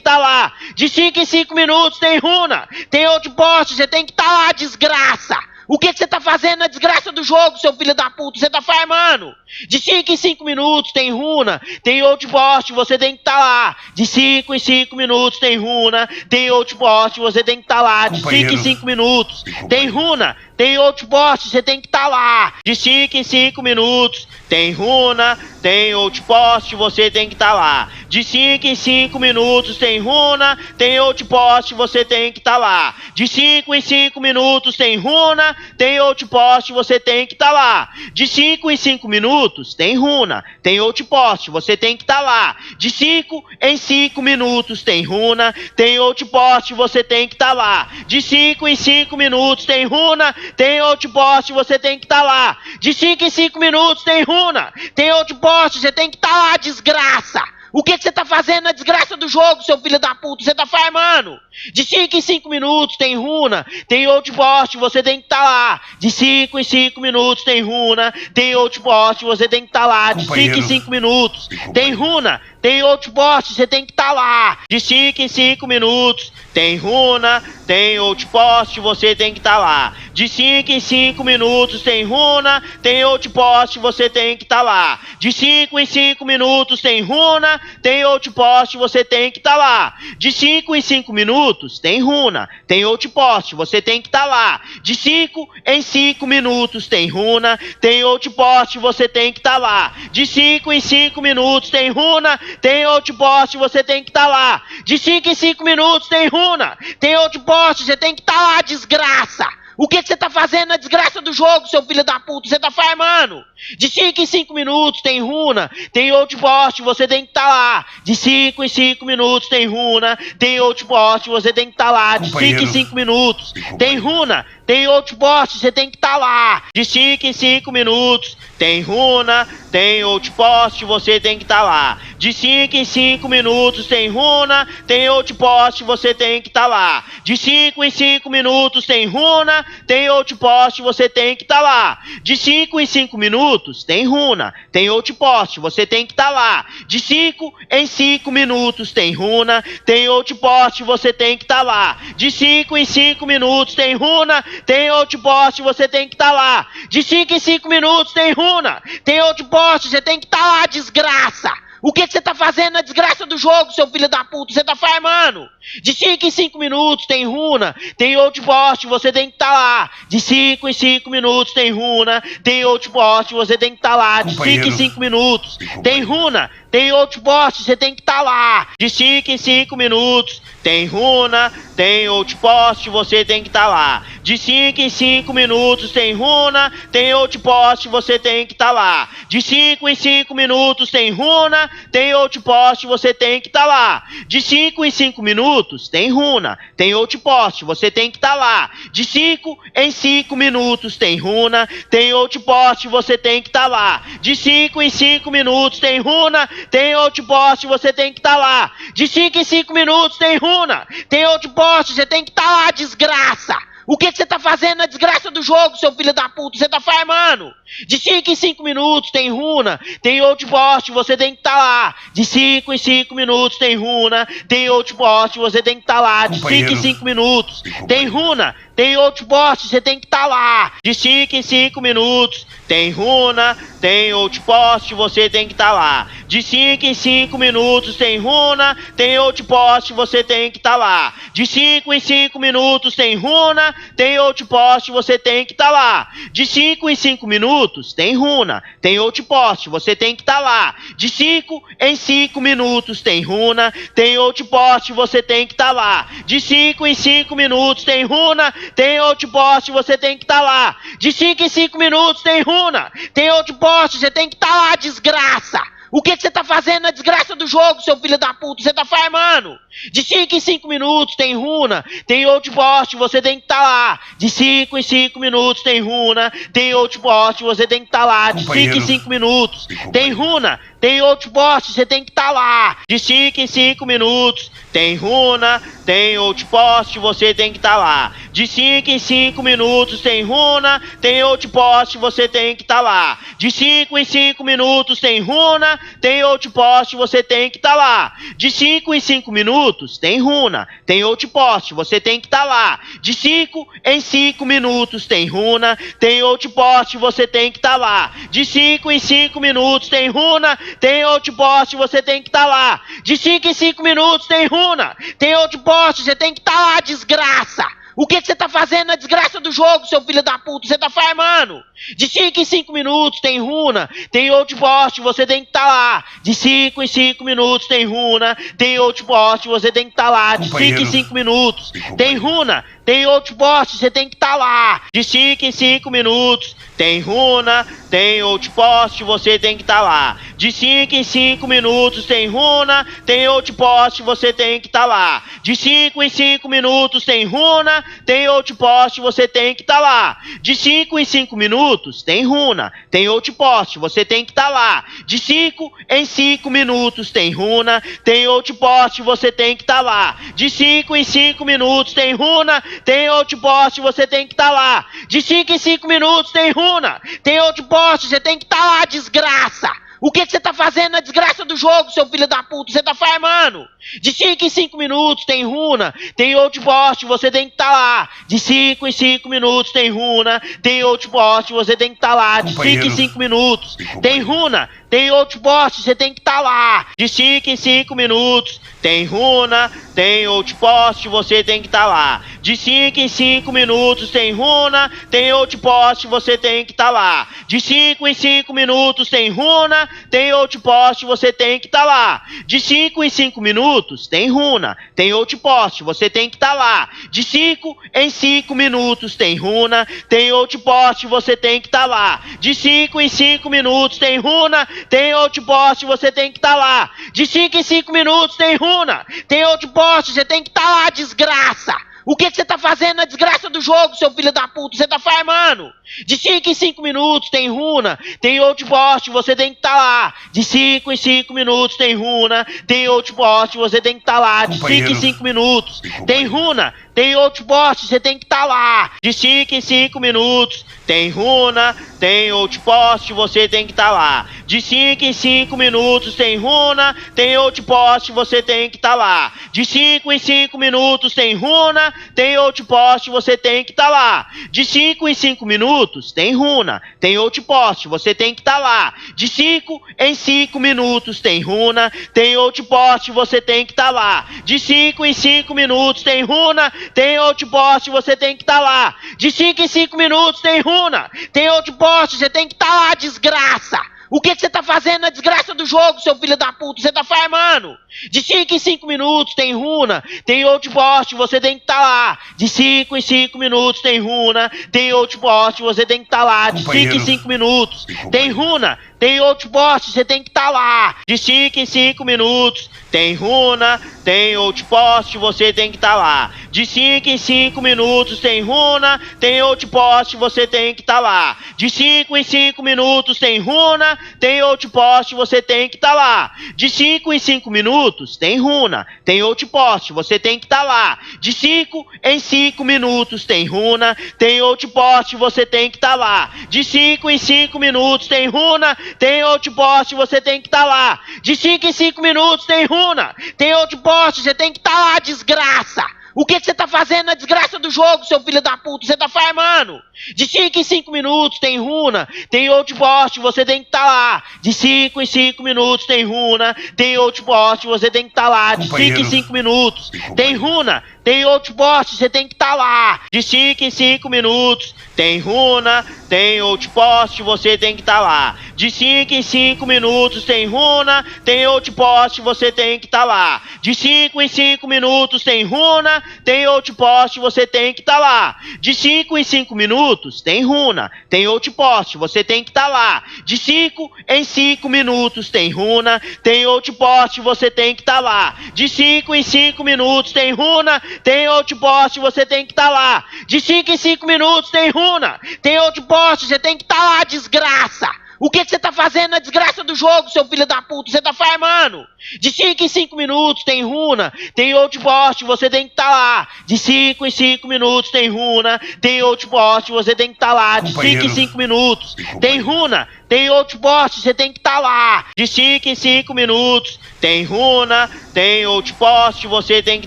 estar lá. De 5 em 5 minutos tem runa, tem outpost, você tem que estar lá, desgraça. O que você tá fazendo na desgraça do jogo, seu filho da puta? Você tá farmando. De 5 em 5 minutos tem runa, tem outpost, você tem que estar lá. De 5 em 5 minutos tem runa, tem outpost, você tem que estar lá. De 5 em 5 minutos tem runa, tem outpost, você tem que estar lá. De 5 em 5 minutos tem runa, tem outpost, você tem que estar lá. De 5 em 5 minutos tem runa, tem outpost, você tem que estar lá. De 5 em 5 minutos tem runa, tem outpost, você tem que estar lá. De 5 em 5 minutos tem runa, tem outpost, você tem que estar lá. De 5 em 5 minutos tem runa, tem outpost, você tem que estar lá. De 5 em 5 minutos tem runa, tem outpost, você tem que estar lá. De 5 em 5 minutos tem runa, tem outpost, você tem que estar lá, desgraça. O que você tá fazendo na desgraça do jogo, seu filho da puta? Você tá farmando. De 5 em 5 minutos tem runa, tem outpost, você tem que estar lá. De 5 em 5 minutos tem runa, tem outpost, você tem que estar lá. De 5 em 5 minutos tem runa, tem outpost, você tem que estar lá. De 5 em 5 minutos tem runa, tem outpost, você tem que estar lá. De 5 em 5 minutos tem runa, tem outpost, você tem que estar lá. De 5 em 5 minutos tem runa, tem outpost, você tem que estar lá. De 5 em 5 minutos tem runa, tem outpost, você tem que estar lá. De 5 em 5 minutos tem runa, tem outpost, você tem que estar lá. De 5 em 5 minutos tem runa, tem outpost, você tem que estar lá. De 5 em 5 minutos tem runa, tem outpost, você tem que estar lá, desgraça. O que você tá fazendo na desgraça do jogo, seu filho da puta? Você tá farmando. De 5 em 5 minutos tem runa, tem outpost, você tem que estar lá. De 5 em 5 minutos tem runa, tem outpost, você tem que estar lá. De 5 em 5 minutos tem runa, tem outpost, você tem que estar lá. De 5 em 5 minutos tem runa, tem outpost, você tem que estar lá. De 5 em 5 minutos tem runa, tem outpost, você tem que estar lá. De 5 em 5 minutos tem runa, tem outpost, você tem que estar lá. De 5 em 5 minutos tem runa, tem outpost, você tem que estar lá. De 5 em 5 minutos tem runa, tem outpost, você tem que estar lá. De 5 em 5 minutos tem runa, tem outpost, você tem que estar lá. De 5 em 5 minutos tem runa, tem outpost, você tem que estar lá, desgraça. O que você tá fazendo na desgraça do jogo, seu filho da puta? Você tá farmando. De 5 em 5 minutos tem runa, tem outpost, você tem que estar lá. De 5 em 5 minutos tem runa, tem outpost, você tem que estar lá. De 5 em 5 minutos tem runa, tem outpost, você tem que estar lá. De 5 em 5 minutos tem runa, tem outpost, você tem que estar lá. De 5 em 5 minutos tem runa, tem outpost, você tem que estar lá. De 5 em 5 minutos tem runa, tem outpost, você tem que estar lá. De 5 em 5 minutos tem runa, tem outpost, você tem que estar lá. De 5 em 5 minutos tem runa, tem outpost, você tem que estar lá. De 5 em 5 minutos tem runa, tem outpost, você tem que estar lá. De 5 em 5 minutos tem runa, tem outpost, você tem que estar lá, desgraça. O que você tá fazendo na desgraça do jogo, seu filho da puta? Você tá farmando. De 5 em 5 minutos tem runa, tem outpost, você tem que estar lá. De 5 em 5 minutos tem runa, tem outpost, você tem que estar lá. De 5 em 5 minutos tem runa, tem outpost, você tem que estar lá. De 5 em 5 minutos tem runa, tem outpost, você tem que estar lá. De 5 em 5 minutos tem runa, tem outpost, você tem que estar lá. De 5 em 5 minutos tem runa, tem outpost, você tem que estar lá. De 5 em 5 minutos tem runa, tem outpost, você tem que estar lá. De 5 em 5 minutos tem runa, tem outpost, você tem que estar lá. De 5 em 5 minutos tem runa, tem outpost, você tem que estar lá. De 5 em 5 minutos tem runa, tem outpost, você tem que estar lá, desgraça. O que você tá fazendo na desgraça do jogo, seu filho da puta? Você tá farmando. De 5 em 5 minutos tem runa, tem outpost, você tem que estar lá. De 5 em 5 minutos tem runa, tem outpost, você tem que estar lá. De 5 em 5 minutos tem runa, tem outpost, você tem que estar lá. De 5 em 5 minutos tem runa, tem outpost, você tem que estar lá. De 5 em 5 minutos tem runa, tem outpost, você tem que estar lá. De 5 em 5 minutos tem runa, tem outpost, você tem que estar lá. De 5 em 5 minutos tem runa, tem outpost, você tem que estar lá. De 5 em 5 minutos tem runa, tem outpost, você tem que estar lá. De 5 em 5 minutos tem runa, tem outpost, você tem que estar lá. De 5 em 5 minutos tem runa, tem outpost, você tem que estar lá, desgraça. O que você tá fazendo na desgraça do jogo, seu filho da puta? Você tá farmando. De 5 em 5 minutos tem runa, tem outpost, você tem que estar lá. De 5 em 5 minutos tem runa, tem outpost, você tem que estar lá. De 5 em 5 minutos tem runa, tem outpost, você tem que estar lá. De 5 em 5 minutos tem runa, tem outpost, você tem que estar lá. De 5 em 5 minutos tem runa, tem outpost, você tem que estar lá. De 5 em 5 minutos tem runa, tem outpost, você tem que estar lá. De 5 em 5 minutos tem runa, tem outpost, você tem que estar lá. De 5 em 5 minutos tem runa, tem outpost, você tem que estar lá. De 5 em 5 minutos tem runa, tem outpost, você tem que estar lá. De 5 em 5 minutos tem runa, tem outpost, você tem que estar lá, desgraça. O que você tá fazendo na desgraça do jogo, seu filho da puta? Você tá farmando. De 5 em 5 minutos tem runa, tem outpost, você tem que estar lá. De 5 em 5 minutos tem runa, tem outpost, você tem que estar lá. De 5 em 5 minutos tem runa, tem outpost, você tem que estar lá. De 5 em 5 minutos tem runa, tem outpost, você tem que estar lá. De 5 em 5 minutos tem runa, tem outpost, você tem que estar lá. De 5 em 5 minutos tem runa, tem outpost, você tem que estar lá. De 5 em 5 minutos tem runa, tem outpost, você tem que estar lá. De 5 em 5 minutos tem runa, tem outpost, você tem que estar lá. De 5 em 5 minutos tem runa, tem outpost, você tem que estar lá. De 5 em 5 minutos tem runa, tem outpost, você tem que estar lá, desgraça. O que você tá fazendo na desgraça do jogo, seu filho da puta? Você tá farmando. De 5 em 5 minutos tem runa, tem outpost, você tem que estar lá. De 5 em 5 minutos tem runa, tem outpost, você tem que estar lá. De 5 em 5 minutos tem runa, tem outpost, você tem que estar lá. De 5 em 5 minutos tem runa, tem outpost, você tem que estar lá. De 5 em 5 minutos tem runa, tem outpost, você tem que estar lá. De 5 em 5 minutos tem runa, tem outpost, você tem que estar lá. De 5 em 5 minutos tem runa, tem outpost, você tem que estar lá. De 5 em 5 minutos tem runa, tem outpost, você tem que estar lá. De 5 em 5 minutos tem runa, tem outpost, você tem que estar lá. De 5 em 5 minutos tem runa, tem outpost, você tem que estar lá, desgraça. O que você tá fazendo na desgraça do jogo, seu filho da puta? Você tá farmando. De 5 em 5 minutos tem runa, tem outpost, você tem que estar lá. De 5 em 5 minutos tem runa, tem outpost, você tem que estar lá. De 5 em 5 minutos tem runa, tem outpost, você tem que estar lá. De 5 em 5 minutos, tem runa, tem outpost, você tem que estar lá. De 5 em 5 minutos, tem runa, tem outpost, você tem que estar lá. De 5 em 5 minutos, tem runa, tem outpost, você tem que estar lá. De 5 em 5 minutos, tem runa, tem outpost, você tem que estar lá. De 5 em 5 minutos, tem runa, tem outpost, você tem que estar lá. De 5 em 5 minutos, tem runa, tem outpost, você tem que estar lá. De 5 em 5 minutos, tem runa, tem outpost, você tem que estar lá, desgraça. O que você tá fazendo na desgraça do jogo, seu filho da puta? Você tá farmando. De 5 em 5 minutos tem runa, tem outpost, você tem que estar lá. De 5 em 5 minutos tem runa, tem outpost, você tem que estar lá. De 5 em 5 minutos tem runa, tem outpost, você tem que estar lá. De 5 em 5 minutos tem runa, tem outpost, você tem que estar lá. De 5 em 5 minutos tem runa, tem outpost, você tem que estar lá. De 5 em 5 minutos tem runa, tem outpost, você tem que estar lá. De 5 em 5 minutos tem runa, tem outpost, você tem que estar lá. De 5 em 5 minutos tem runa, tem outpost, você tem que estar lá. De 5 em 5 minutos tem runa, tem outpost, você tem que estar lá. De 5 em 5 minutos tem runa, tem outpost, você tem que estar lá, desgraça. O que você tá fazendo na desgraça do jogo, seu filho da puta? Você tá farmando. De 5 em 5 minutos tem runa, tem outpost, você tem que estar lá. De 5 em 5 minutos tem runa, tem outpost, você tem que estar lá. De 5 em 5 minutos tem runa, tem outpost, você tem que estar lá. De 5 em 5 minutos tem runa, tem outpost, você tem que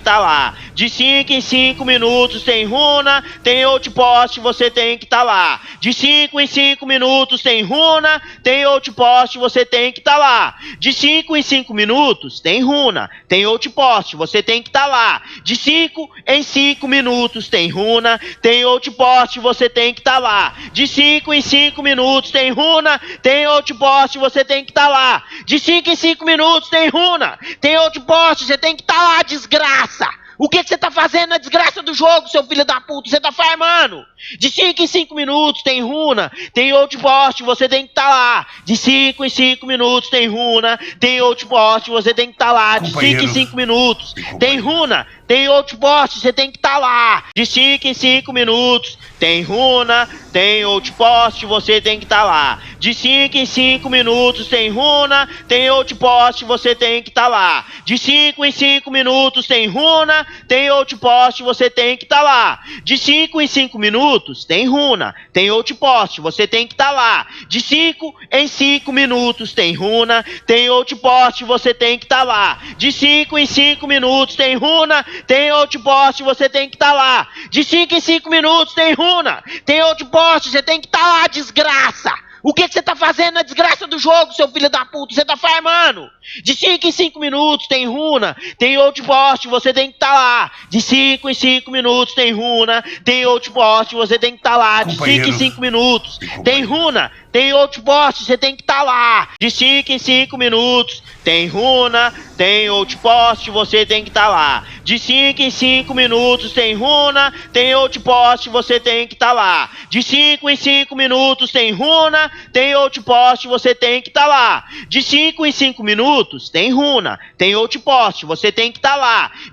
estar lá. De 5 em 5 minutos tem runa, tem outpost, você tem que estar lá. De 5 em 5 minutos tem runa, tem outpost, você tem que estar lá. De 5 em 5 minutos tem runa, tem outpost, você tem que estar lá. De 5 em 5 minutos tem runa, tem outpost, você tem que estar lá. De 5 em 5 minutos tem runa, tem outpost, você tem que estar lá. De 5 em 5 minutos tem runa, tem outpost, você tem que estar lá, desgraça. O que você tá fazendo na desgraça do jogo, seu filho da puta? Você tá farmando. De 5 em 5 minutos tem runa, tem outpost, você tem que estar lá. De 5 em 5 minutos tem runa, tem outpost, você tem que estar lá. De 5 em 5 minutos tem runa, tem outpost, você tem que estar lá. De 5 em 5 minutos tem runa, tem outpost, você tem que estar lá. De 5 em 5 minutos tem runa, tem outpost, você tem que estar lá. De 5 em 5 minutos tem runa, tem outpost, você tem que estar lá. De 5 em 5 minutos tem runa, tem outpost, você tem que estar lá. De 5 em 5 minutos tem runa, tem outpost, você tem que estar lá. De 5 em 5 minutos tem runa, tem outpost, você tem que estar lá. De 5 em 5 minutos tem runa, tem outpost, você tem que estar lá, desgraça. O que você tá fazendo na desgraça do jogo, seu filho da puta? Você tá farmando. De 5 em 5 minutos tem runa, tem outpost, você tem que estar lá. De 5 em 5 minutos tem runa, tem outpost, você tem que estar lá. De 5 em 5 minutos tem runa, tem outpost, você tem que estar lá. De 5 em 5 minutos tem runa, tem outpost, você tem que estar lá. De 5 em 5 minutos tem runa, tem outpost, você tem que estar lá. De 5 em 5 minutos tem runa, tem outpost, você tem que estar lá. De 5 em 5 minutos tem runa, tem outpost, você tem que estar lá. De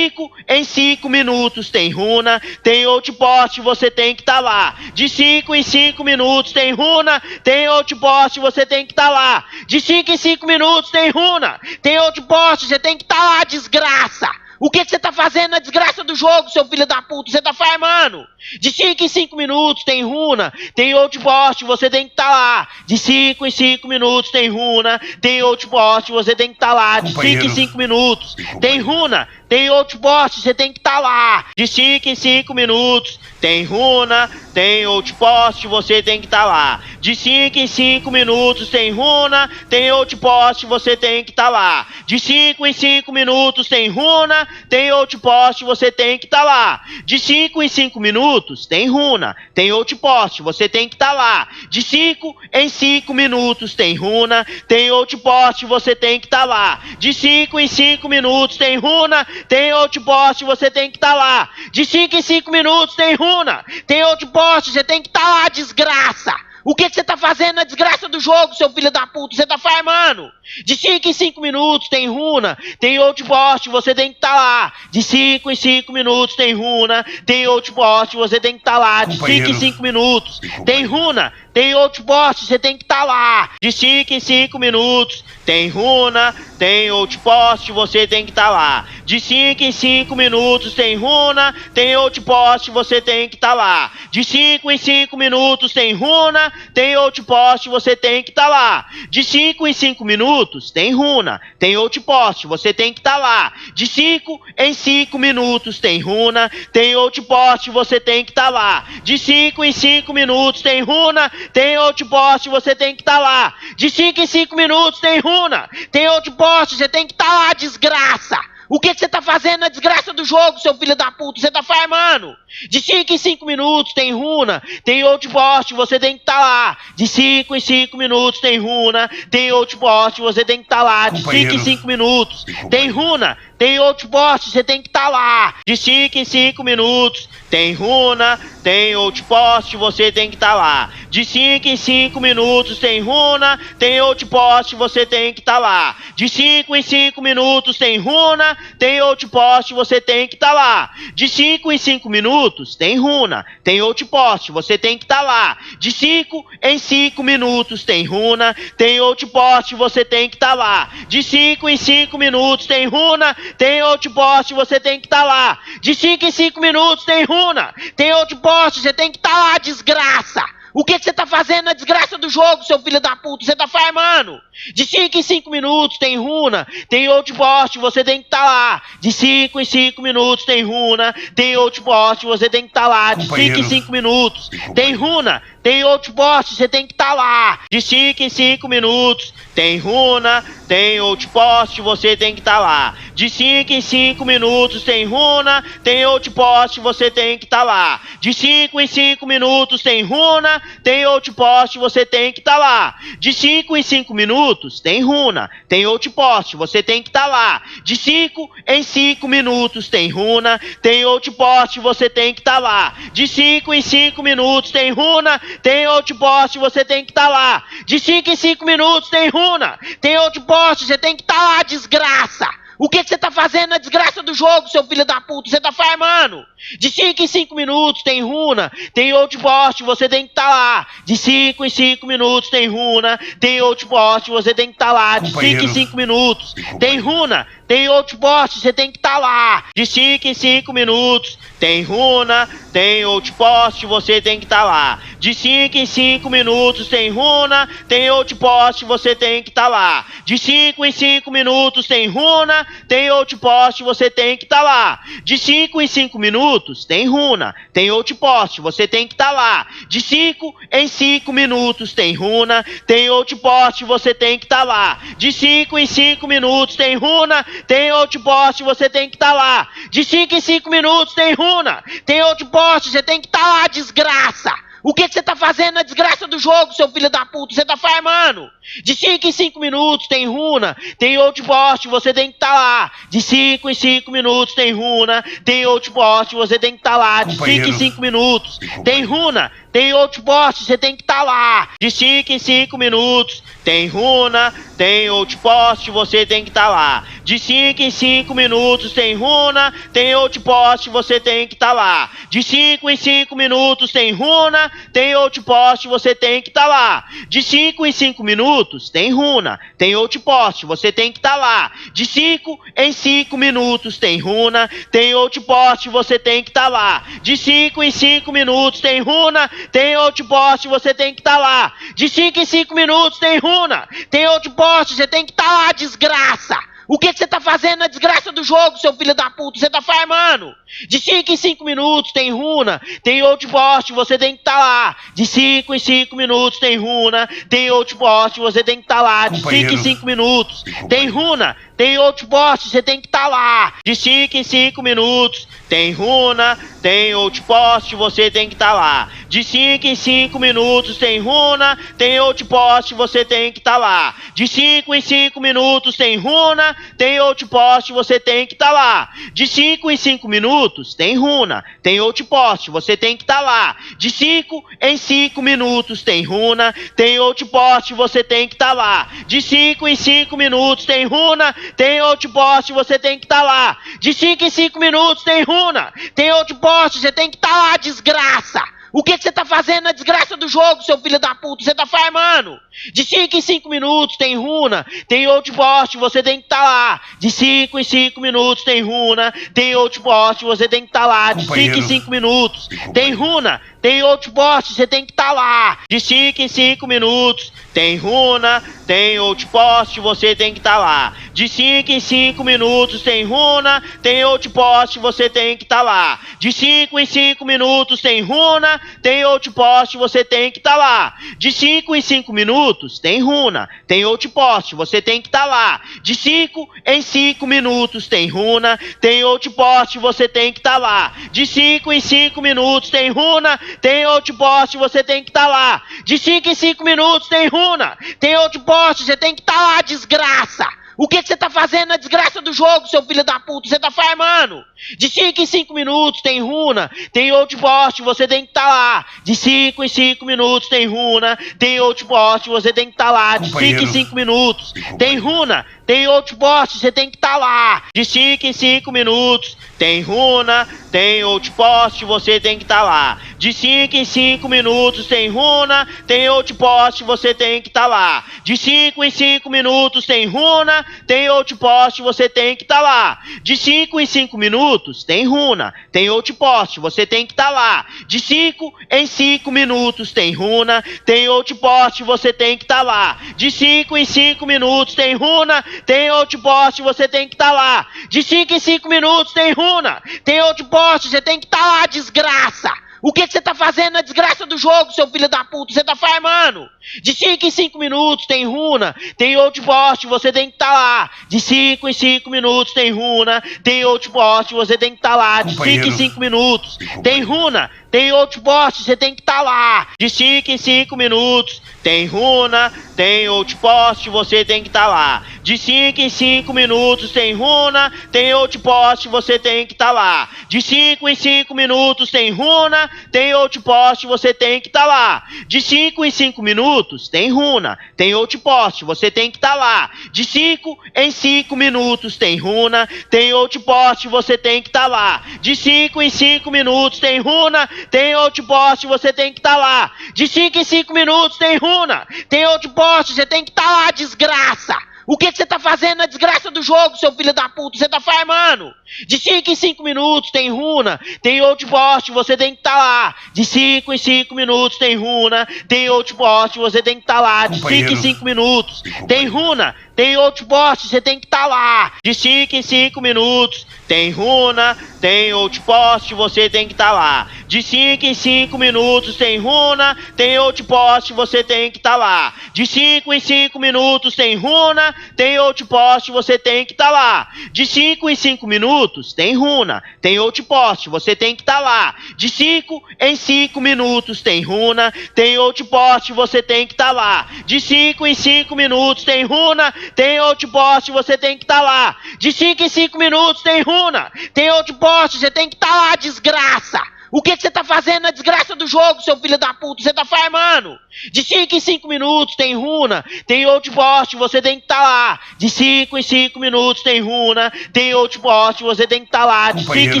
5 em 5 minutos tem runa, tem outpost, você tem que estar lá. De 5 em 5 minutos tem runa, tem outpost, você tem que estar lá. De 5 em 5 minutos tem runa, tem outpost, você tem que estar lá, desgraça. O que você tá fazendo na desgraça do jogo, seu filho da puta? Você tá farmando. De 5 em 5 minutos tem runa, tem outpost, você tem que estar lá. De 5 em 5 minutos tem runa, tem outpost, você tem que estar lá. De 5 em 5 minutos tem runa, tem outpost, você tem que estar lá. De 5 em 5 minutos tem runa, tem outpost, você tem que estar lá. De 5 em 5 minutos tem runa, tem outpost, você tem que estar lá. De 5 em 5 minutos tem runa, tem outpost, você tem que estar lá. De 5 em 5 minutos tem runa, tem outpost, você tem que estar lá. De 5 em 5 minutos tem runa, tem outpost, você tem que estar lá. De 5 em 5 minutos tem runa, tem outpost, você tem que estar lá. De 5 em 5 minutos tem runa, tem outpost, você tem que estar lá, desgraça. O que você tá fazendo na desgraça do jogo, seu filho da puta? Você tá farmando. De 5 em 5 minutos tem runa, tem outpost, você tem que estar lá. De 5 em 5 minutos tem runa, tem outpost, você tem que estar lá. De 5 em 5 minutos tem runa, tem outpost, você tem que estar lá. De 5 em 5 minutos tem runa, tem outpost, você tem que estar lá. De 5 em 5 minutos tem runa, tem outpost, você tem que estar lá. De 5 em 5 minutos tem runa, tem outpost, você tem que estar lá. De 5 em 5 minutos tem runa, tem outpost, você tem que estar lá. De 5 em 5 minutos tem runa, tem outpost, você tem que estar lá. De 5 em 5 minutos tem runa, tem outpost, você tem que estar lá. De 5 em 5 minutos tem runa, tem outpost, você tem que estar lá, desgraça. O que você tá fazendo na desgraça do jogo, seu filho da puta? Você tá farmando. De 5 em 5 minutos tem runa, tem outpost, você tem que estar lá. De 5 em 5 minutos tem runa, tem outpost, você tem que estar lá. De 5 em 5 minutos tem runa, tem outpost, você tem que estar lá. De 5 em 5 minutos tem runa, tem outpost, você tem que estar lá. De 5 em 5 minutos tem runa, tem outpost, você tem que estar lá. De 5 em 5 minutos tem runa, tem outpost, você tem que estar lá. De 5 em 5 minutos tem runa, tem outpost, você tem que estar lá. De 5 em 5 minutos tem runa, tem outpost, você tem que estar lá. De 5 em 5 minutos tem runa, tem outpost, você tem que estar lá. De 5 em 5 minutos tem runa, tem outpost, você tem que estar lá, desgraça. O que você tá fazendo na desgraça do jogo, seu filho da puta? Você tá farmando. De 5 em 5 minutos tem runa, tem outpost, você tem que estar lá. De 5 em 5 minutos tem runa, tem outpost, você tem que estar lá. De 5 em 5 minutos tem runa, tem outpost, você tem que estar lá. De 5 em 5 minutos tem runa, tem outpost, você tem que estar lá. De 5 em 5 minutos tem runa, tem outpost, você tem que estar lá. De 5 em 5 minutos tem runa, tem outpost, você tem que estar lá. De 5 em 5 minutos tem runa, tem outpost, você tem que estar lá. De 5 em 5 minutos tem runa, tem outpost, você tem que estar lá. De 5 em 5 minutos tem runa, tem outpost, você tem que estar lá. De 5 em 5 minutos tem runa, tem outpost, você tem que estar lá, desgraça. O que você tá fazendo na desgraça do jogo, seu filho da puta? Você tá farmando. De 5 em 5 minutos tem runa, tem outpost, você tem que estar lá. De 5 em 5 minutos tem runa, tem outpost, você tem que estar lá. De 5 em 5 minutos tem runa, tem outpost, você tem que estar lá. De 5 em 5 minutos tem runa, tem outpost, você tem que estar lá. De 5 em 5 minutos tem runa, tem outpost, você tem que estar lá. De 5 em 5 minutos tem runa, tem outpost, você tem que estar lá. De 5 em 5 minutos tem runa, tem outpost, você tem que estar lá. De 5 em 5 minutos tem runa, tem outpost, você tem que estar lá. De 5 em 5 minutos tem runa, tem outpost, você tem que estar lá. De 5 em 5 minutos tem runa, tem outpost, você tem que estar lá, desgraça. O que você tá fazendo na desgraça do jogo, seu filho da puta? Você tá farmando. De 5 em 5 minutos tem runa, tem outpost, você tem que estar lá. De 5 em 5 minutos tem runa, tem outpost, você tem que estar lá. De 5 em 5 minutos tem runa, tem outpost, você tem que estar lá. De 5 em 5 minutos tem runa, tem outpost, você tem que estar lá. De 5 em 5 minutos tem runa, tem outpost, você tem que estar lá. De 5 em 5 minutos tem runa, tem outpost, você tem que estar lá. De 5 em 5 minutos tem runa, tem outpost, você tem que estar lá. De 5 em 5 minutos tem runa, tem outpost, você tem que estar lá. De 5 em 5 minutos tem runa, tem outpost, você tem que estar lá. De 5 em 5 minutos tem runa, tem outpost, você tem que estar lá, desgraça. O que você tá fazendo na desgraça do jogo, seu filho da puta? Você tá farmando. De 5 em 5 minutos tem runa, tem outpost, você tem que estar lá. De 5 em 5 minutos tem runa, tem outpost, você tem que estar lá. De 5 em 5 minutos tem runa, tem outpost, você tem que estar lá. De 5 em 5 minutos, tem runa, tem outpost, você tem que estar lá. De 5 em 5 minutos, tem runa, tem outpost, você tem que estar lá. De 5 em 5 minutos, tem runa, tem outpost, você tem que estar lá. De 5 em 5 minutos, tem runa, tem outpost, você tem que estar lá. De 5 em 5 minutos, tem runa, tem outpost, você tem que estar lá. De 5 em 5 minutos, tem runa, tem outpost, você tem que estar lá. De 5 em 5 minutos, tem runa, tem outpost, você tem que estar lá, desgraça. O que você tá fazendo na desgraça do jogo, seu filho da puta? Você tá farmando. De 5 em 5 minutos tem runa, tem outpost, você tem que estar lá. De 5 em 5 minutos tem runa, tem outpost, você tem que estar lá. De 5 em 5 minutos tem runa, tem outpost, você tem que estar lá. De 5 em 5 minutos tem runa, tem outpost, você tem que estar lá. De 5 em 5 minutos tem runa, tem outpost, você tem que estar lá. De 5 em 5 minutos tem runa, tem outpost, você tem que estar lá. De 5 em 5 minutos tem runa, tem outpost, você tem que estar lá. De 5 em 5 minutos tem runa, tem outpost, você tem que estar lá. De 5 em 5 minutos tem runa, tem outpost, você tem que estar lá. De 5 em 5 minutos tem runa, tem outpost, você tem que estar lá, desgraça. O que você tá fazendo na desgraça do jogo, seu filho da puta? Você tá farmando. De 5 em 5 minutos tem runa, tem outpost, você tem que estar lá. De 5 em 5 minutos tem runa, tem outpost, você tem que estar lá. De 5 em 5 minutos tem runa, tem outpost, você tem que estar lá. De 5 em 5 minutos tem runa, tem outpost, você tem que estar lá. De 5 em 5 minutos tem runa, tem outpost, você tem que estar lá. De 5 em 5 minutos tem runa, tem outpost, você tem que estar lá. De 5 em 5 minutos tem runa, tem outpost, você tem que estar lá. De 5 em 5 minutos tem runa, tem outpost, você tem que estar lá. De 5 em 5 minutos tem runa, tem outpost, você tem que estar lá. De 5 em 5 minutos tem runa, tem outpost, você tem que estar lá, desgraça. O que você tá fazendo na desgraça do jogo, seu filho da puta? Você tá farmando. De 5 em 5 minutos tem runa, tem outpost, você tem que estar lá. De 5 em 5 minutos tem runa, tem outpost, você tem que estar lá. De 5 em 5 minutos tem runa, tem outpost, você tem que estar lá. De 5 em 5 minutos tem runa, tem outpost, você tem que estar lá. De 5 em 5 minutos tem runa, tem outpost, você tem que estar lá. De 5 em 5 minutos tem runa, tem outpost, você tem que estar lá. De 5 em 5 minutos tem runa, tem outpost, você tem que estar lá. De 5 em 5 minutos tem runa, tem outpost, você tem que estar lá. De 5 em 5 minutos tem runa, tem outpost, você tem que estar lá. De 5 em 5 minutos tem runa, tem outpost, você tem que estar lá, desgraça. O que você tá fazendo na desgraça do jogo, seu filho da puta? Você tá farmando. De 5 em 5 minutos tem runa, tem outpost, você tem que estar lá. De 5 em 5 minutos tem runa, tem outpost, você tem que estar lá. De 5 em 5 minutos tem runa, tem outpost, você tem que estar lá. De 5 em 5 minutos tem runa, tem outpost, você tem que estar lá. De 5 em 5 minutos tem runa, tem outpost, você tem que estar lá. De 5 em 5 minutos tem runa, tem outpost, você tem que estar lá. De 5 em 5 minutos tem runa, tem outpost, você tem que estar lá. De 5 em 5 minutos tem runa, tem outpost, você tem que estar lá. De 5 em 5 minutos tem runa, tem outpost, você tem que estar lá. De 5 em 5 minutos tem runa, tem outpost, você tem que estar lá, desgraça. O que você tá fazendo na desgraça do jogo, seu filho da puta? Você tá farmando. De 5 em 5 minutos tem runa, tem outpost, você tem que estar lá. De 5 em 5 minutos tem runa, tem outpost, você tem que estar lá. De 5 em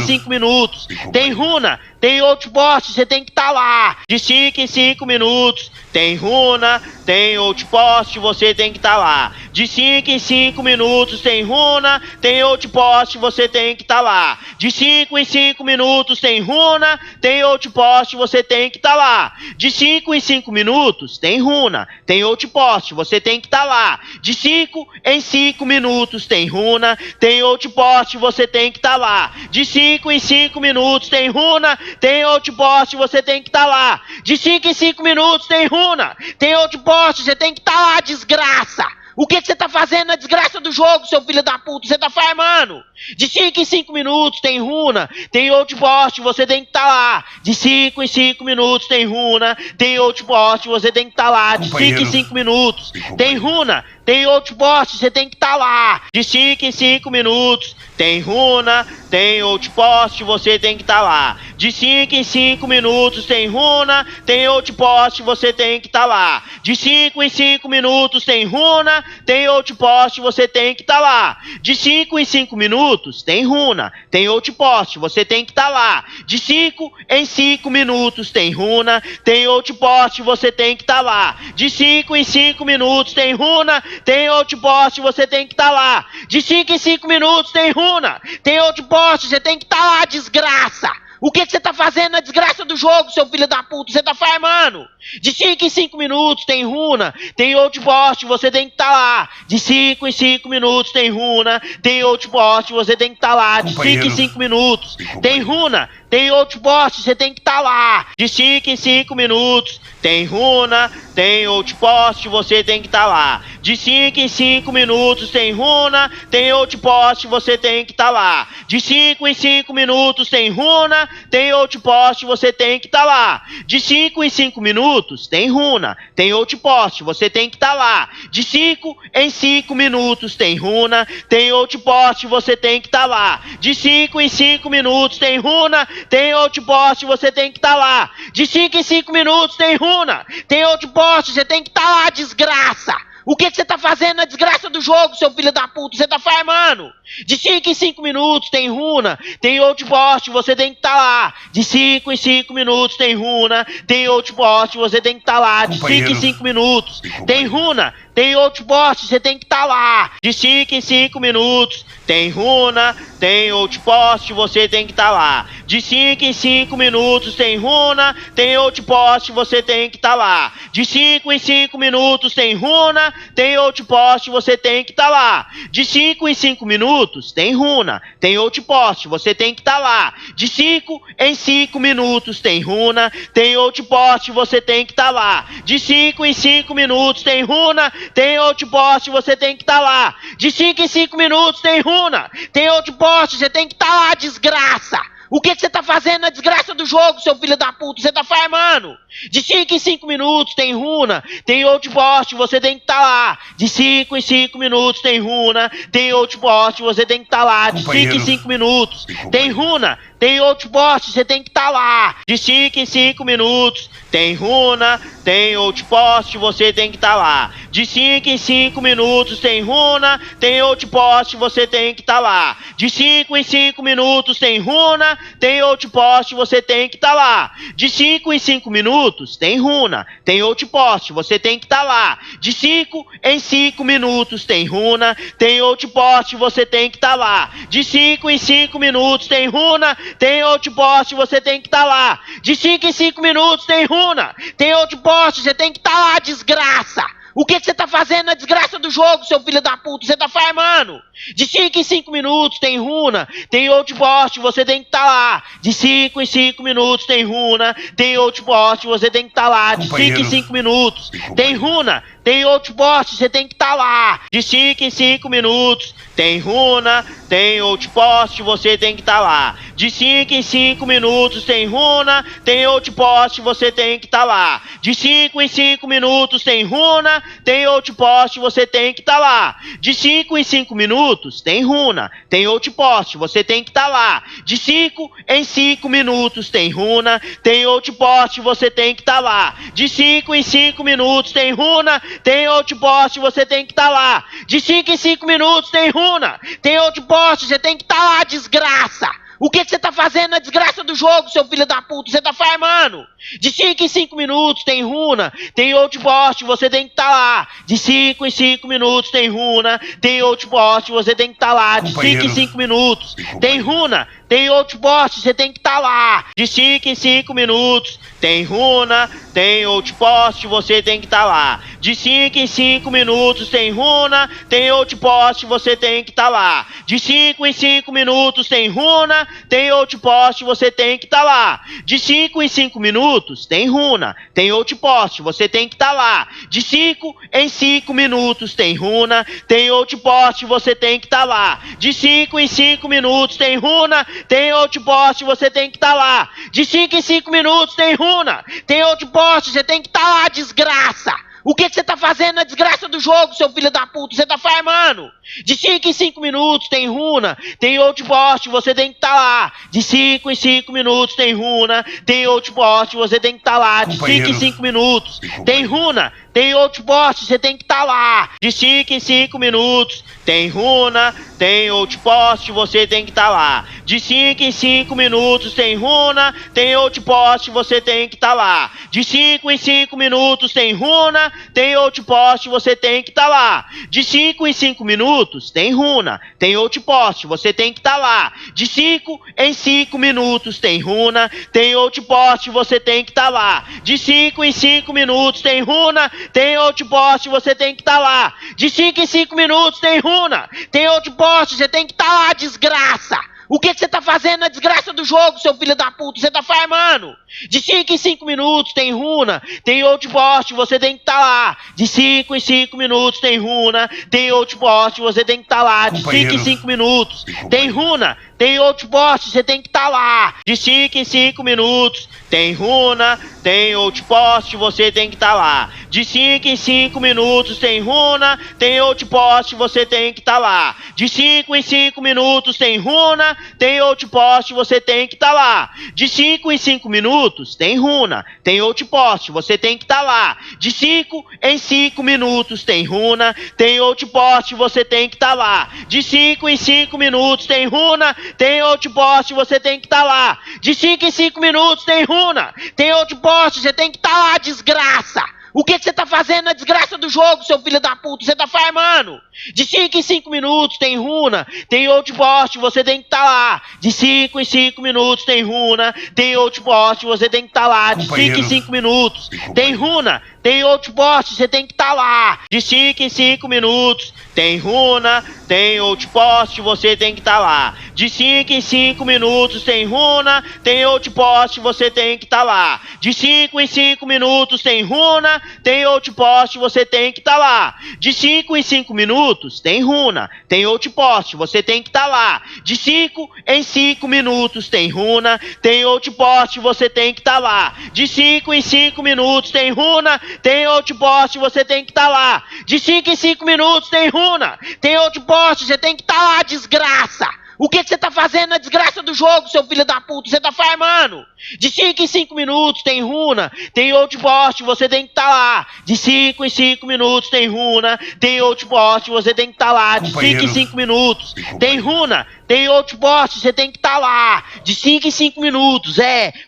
5 minutos tem runa, tem outpost, você tem que estar lá. De 5 em 5 minutos tem runa, tem outpost, você tem que estar lá. De 5 em 5 minutos tem runa, tem outpost, você tem que estar lá. De 5 em 5 minutos tem runa, tem outpost, você tem que estar lá. De 5 em 5 minutos tem runa, tem outpost, você tem que estar lá. De 5 em 5 minutos tem runa, tem outpost, você tem que estar lá. De 5 em 5 minutos tem runa, tem outpost, você tem que estar lá. De 5 em 5 minutos tem runa, tem outpost, você tem que estar lá, desgraça. O que você tá fazendo na desgraça do jogo, seu filho da puta? Você tá farmando. De 5 em 5 minutos tem runa, tem outpost, você tem que estar lá. De 5 em 5 minutos tem runa, tem outpost, você tem que estar lá. De 5 em 5 minutos tem runa, tem outpost, você tem que estar lá. De 5 em 5 minutos tem runa, tem outpost, você tem que estar lá. De 5 em 5 minutos tem runa, tem outpost, você tem que estar lá. De 5 em 5 minutos tem runa, tem outpost, você tem que estar lá. De 5 em 5 minutos tem runa, tem outpost, você tem que estar lá. De 5 em 5 minutos tem runa, tem outpost, você tem que estar lá. De 5 em 5 minutos tem runa, tem outpost, você tem que estar lá. De 5 em 5 minutos tem runa, tem outpost, você tem que estar lá, desgraça. O que você tá fazendo na desgraça do jogo, seu filho da puta? Você tá farmando. De 5 em 5 minutos tem runa, tem outpost, você tem que estar lá. De 5 em 5 minutos tem runa, tem outpost, você tem que estar lá. De 5 em 5 minutos tem runa, tem outpost, você tem que estar lá. De 5 em 5 minutos tem runa, tem outpost, você tem que estar lá. De 5 em 5 minutos tem runa, tem outpost, você tem que estar lá. De 5 em 5 minutos tem runa, tem outpost, você tem que estar lá. De 5 em 5 minutos tem runa, tem outpost, você tem que estar lá. De 5 em 5 minutos tem runa, tem outpost, você tem que estar lá. De 5 em 5 minutos tem runa, tem outpost, você tem que estar lá. De 5 em 5 minutos tem runa, tem outpost, você tem que estar lá, desgraça. O que você tá fazendo na desgraça do jogo, seu filho da puta? Você tá farmando. De 5 em 5 minutos tem runa, tem outpost, você tem que estar lá. De 5 em 5 minutos tem runa, tem outpost, você tem que estar lá. De 5 em 5 minutos tem runa, tem outpost, você tem que estar lá. De 5 em 5 minutos tem runa, tem outpost, você tem que estar lá. De 5 em 5 minutos tem runa, tem outpost, você tem que estar lá. De 5 em 5 minutos tem runa, tem outpost, você tem que estar lá. De 5 em 5 minutos tem runa, tem outpost, você tem que estar lá. De 5 em 5 minutos tem runa, tem outpost, você tem que estar lá. De 5 em 5 minutos tem runa, tem outpost, você tem que estar lá. De 5 em 5 minutos tem runa, tem outpost, você tem que estar lá, desgraça. O que você tá fazendo na desgraça do jogo, seu filho da puta? Você tá farmando. De 5 em 5 minutos tem runa, tem outpost, você tem que estar lá. De 5 em 5 minutos tem runa, tem outpost, você tem que estar lá. De 5 em 5 minutos tem runa, tem outpost, você tem que estar lá. De 5 em 5 minutos tem runa, tem outpost, você tem que estar lá. De 5 em 5 minutos tem runa, tem outpost, você tem que estar lá. De 5 em 5 minutos tem runa, tem outpost, você tem que estar lá. De 5 em 5 minutos tem runa, tem outpost, você tem que estar lá. De 5 em 5 minutos tem runa, tem outpost, você tem que estar lá. De 5 em 5 minutos tem runa, tem outpost, você tem que estar lá. De 5 em 5 minutos tem runa, tem outpost, você tem que estar lá, desgraça. O que você tá fazendo na desgraça do jogo, seu filho da puta? Você tá farmando. De 5 em 5 minutos tem runa, tem outpost, você tem que estar lá. De 5 em 5 minutos tem runa, tem outpost, você tem que estar lá. De 5 em 5 minutos tem runa, tem outpost, você tem que estar lá. De 5 em 5 minutos tem runa, tem outpost, você tem que estar lá. De 5 em 5 minutos tem runa, tem outpost, você tem que estar lá. De 5 em 5 minutos tem runa, tem outpost, você tem que estar lá. De 5 em 5 minutos tem runa, tem outpost, você tem que estar lá. De 5 em 5 minutos tem runa, tem outpost, você tem que estar lá. De 5 em 5 minutos tem runa, tem outpost, você tem que estar lá. De 5 em 5 minutos tem runa, tem outpost, você tem que estar lá, desgraça. O que você tá fazendo na desgraça do jogo, seu filho da puta? Você tá farmando. De 5 em 5 minutos tem runa, tem outpost, você tem que estar lá. De 5 em 5 minutos tem runa, tem outpost, você tem que estar lá. De 5 em 5 minutos tem runa, tem outpost, você tem que estar lá. De 5 em 5 minutos tem runa, tem outpost, você tem que estar lá. De 5 em 5 minutos tem runa, tem outpost, você tem que estar lá. De 5 em 5 minutos tem runa, tem outpost, você tem que estar lá. De 5 em 5 minutos tem runa, tem outpost, você tem que estar lá. De 5 em 5 minutos tem runa, tem outpost, você tem que estar lá. De 5 em 5 minutos tem runa, tem outpost, você tem que estar lá. De 5 em 5 minutos tem runa, tem outpost, você tem que estar lá, desgraça. O que você tá fazendo na desgraça do jogo, seu filho da puta? Você tá farmando. De 5 em 5 minutos tem runa, tem outpost, você tem que estar lá. De 5 em 5 minutos tem runa, tem outpost, você tem que estar lá. De 5 em 5 minutos tem runa, tem outpost, você tem que estar lá. De 5 em 5 minutos tem runa, tem outpost, você tem que estar lá. De 5 em 5 minutos tem runa, tem outpost, você tem que estar lá. De 5 em 5 minutos tem runa, tem outpost, você tem que estar lá. De 5 em 5 minutos tem runa, tem outpost, você tem que estar lá. De 5 em 5 minutos tem runa, tem outpost, você tem que estar lá. De 5 em 5 minutos tem runa, tem outpost, você tem que estar lá. De 5 em 5 minutos tem runa, tem outpost, você tem que estar lá, desgraça. O que você tá fazendo na desgraça do jogo, seu filho da puta? Você tá farmando. De 5 em 5 minutos tem runa, tem outpost, você tem que estar lá. De 5 em 5 minutos tem runa, tem outpost, você tem que estar lá. De 5 em 5 minutos tem runa, tem outpost, você tem que estar lá. De 5 em 5 minutos tem runa, tem outpost, você tem que estar lá. De 5 em 5 minutos tem runa, tem outpost, você tem que estar lá. De 5 em 5 minutos tem runa, tem outpost, você tem que estar lá. De 5 em 5 minutos tem runa, tem outpost, você tem que estar lá. De 5 em 5 minutos tem runa, tem outpost, você tem que estar lá. De 5 em 5 minutos tem runa, tem outpost, você tem que estar lá. De 5 em 5 minutos tem runa, tem outpost, você tem que estar lá, desgraça. O que você tá fazendo na desgraça do jogo, seu filho da puta? Você tá farmando. De 5 em 5 minutos tem runa, tem outpost, você tem que estar lá. De 5 em 5 minutos tem runa, tem outpost, você tem que estar lá. De 5 em 5 minutos tem runa, tem outpost, você tem que estar lá. De 5 em 5 minutos tem runa, tem outpost, você tem que estar lá. De 5 em 5 minutos tem runa, tem outpost, você tem que estar lá. De 5 em 5 minutos tem runa, tem outpost, você tem que estar lá. De 5 em 5 minutos tem runa, tem outpost, você tem que estar lá. De 5 em 5 minutos tem runa, tem outpost, você tem que estar lá. De 5 em 5 minutos tem runa, tem outpost, você tem que estar lá. De 5 em 5 minutos tem runa, tem outpost, você tem que estar lá, desgraça. O que você tá fazendo na desgraça do jogo, seu filho da puta? Você tá farmando. De 5 em 5 minutos tem runa, tem outpost, você tem que estar lá. De 5 em 5 minutos tem runa, tem outpost, você tem que estar lá. De 5 em 5 minutos tem runa, tem outpost, você tem que estar lá. De 5 em 5 minutos,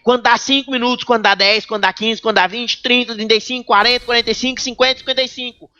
quando dá 5 minutos, quando dá 10, quando dá 15, quando dá 20, 30, 35, 40, 45, 50, 55.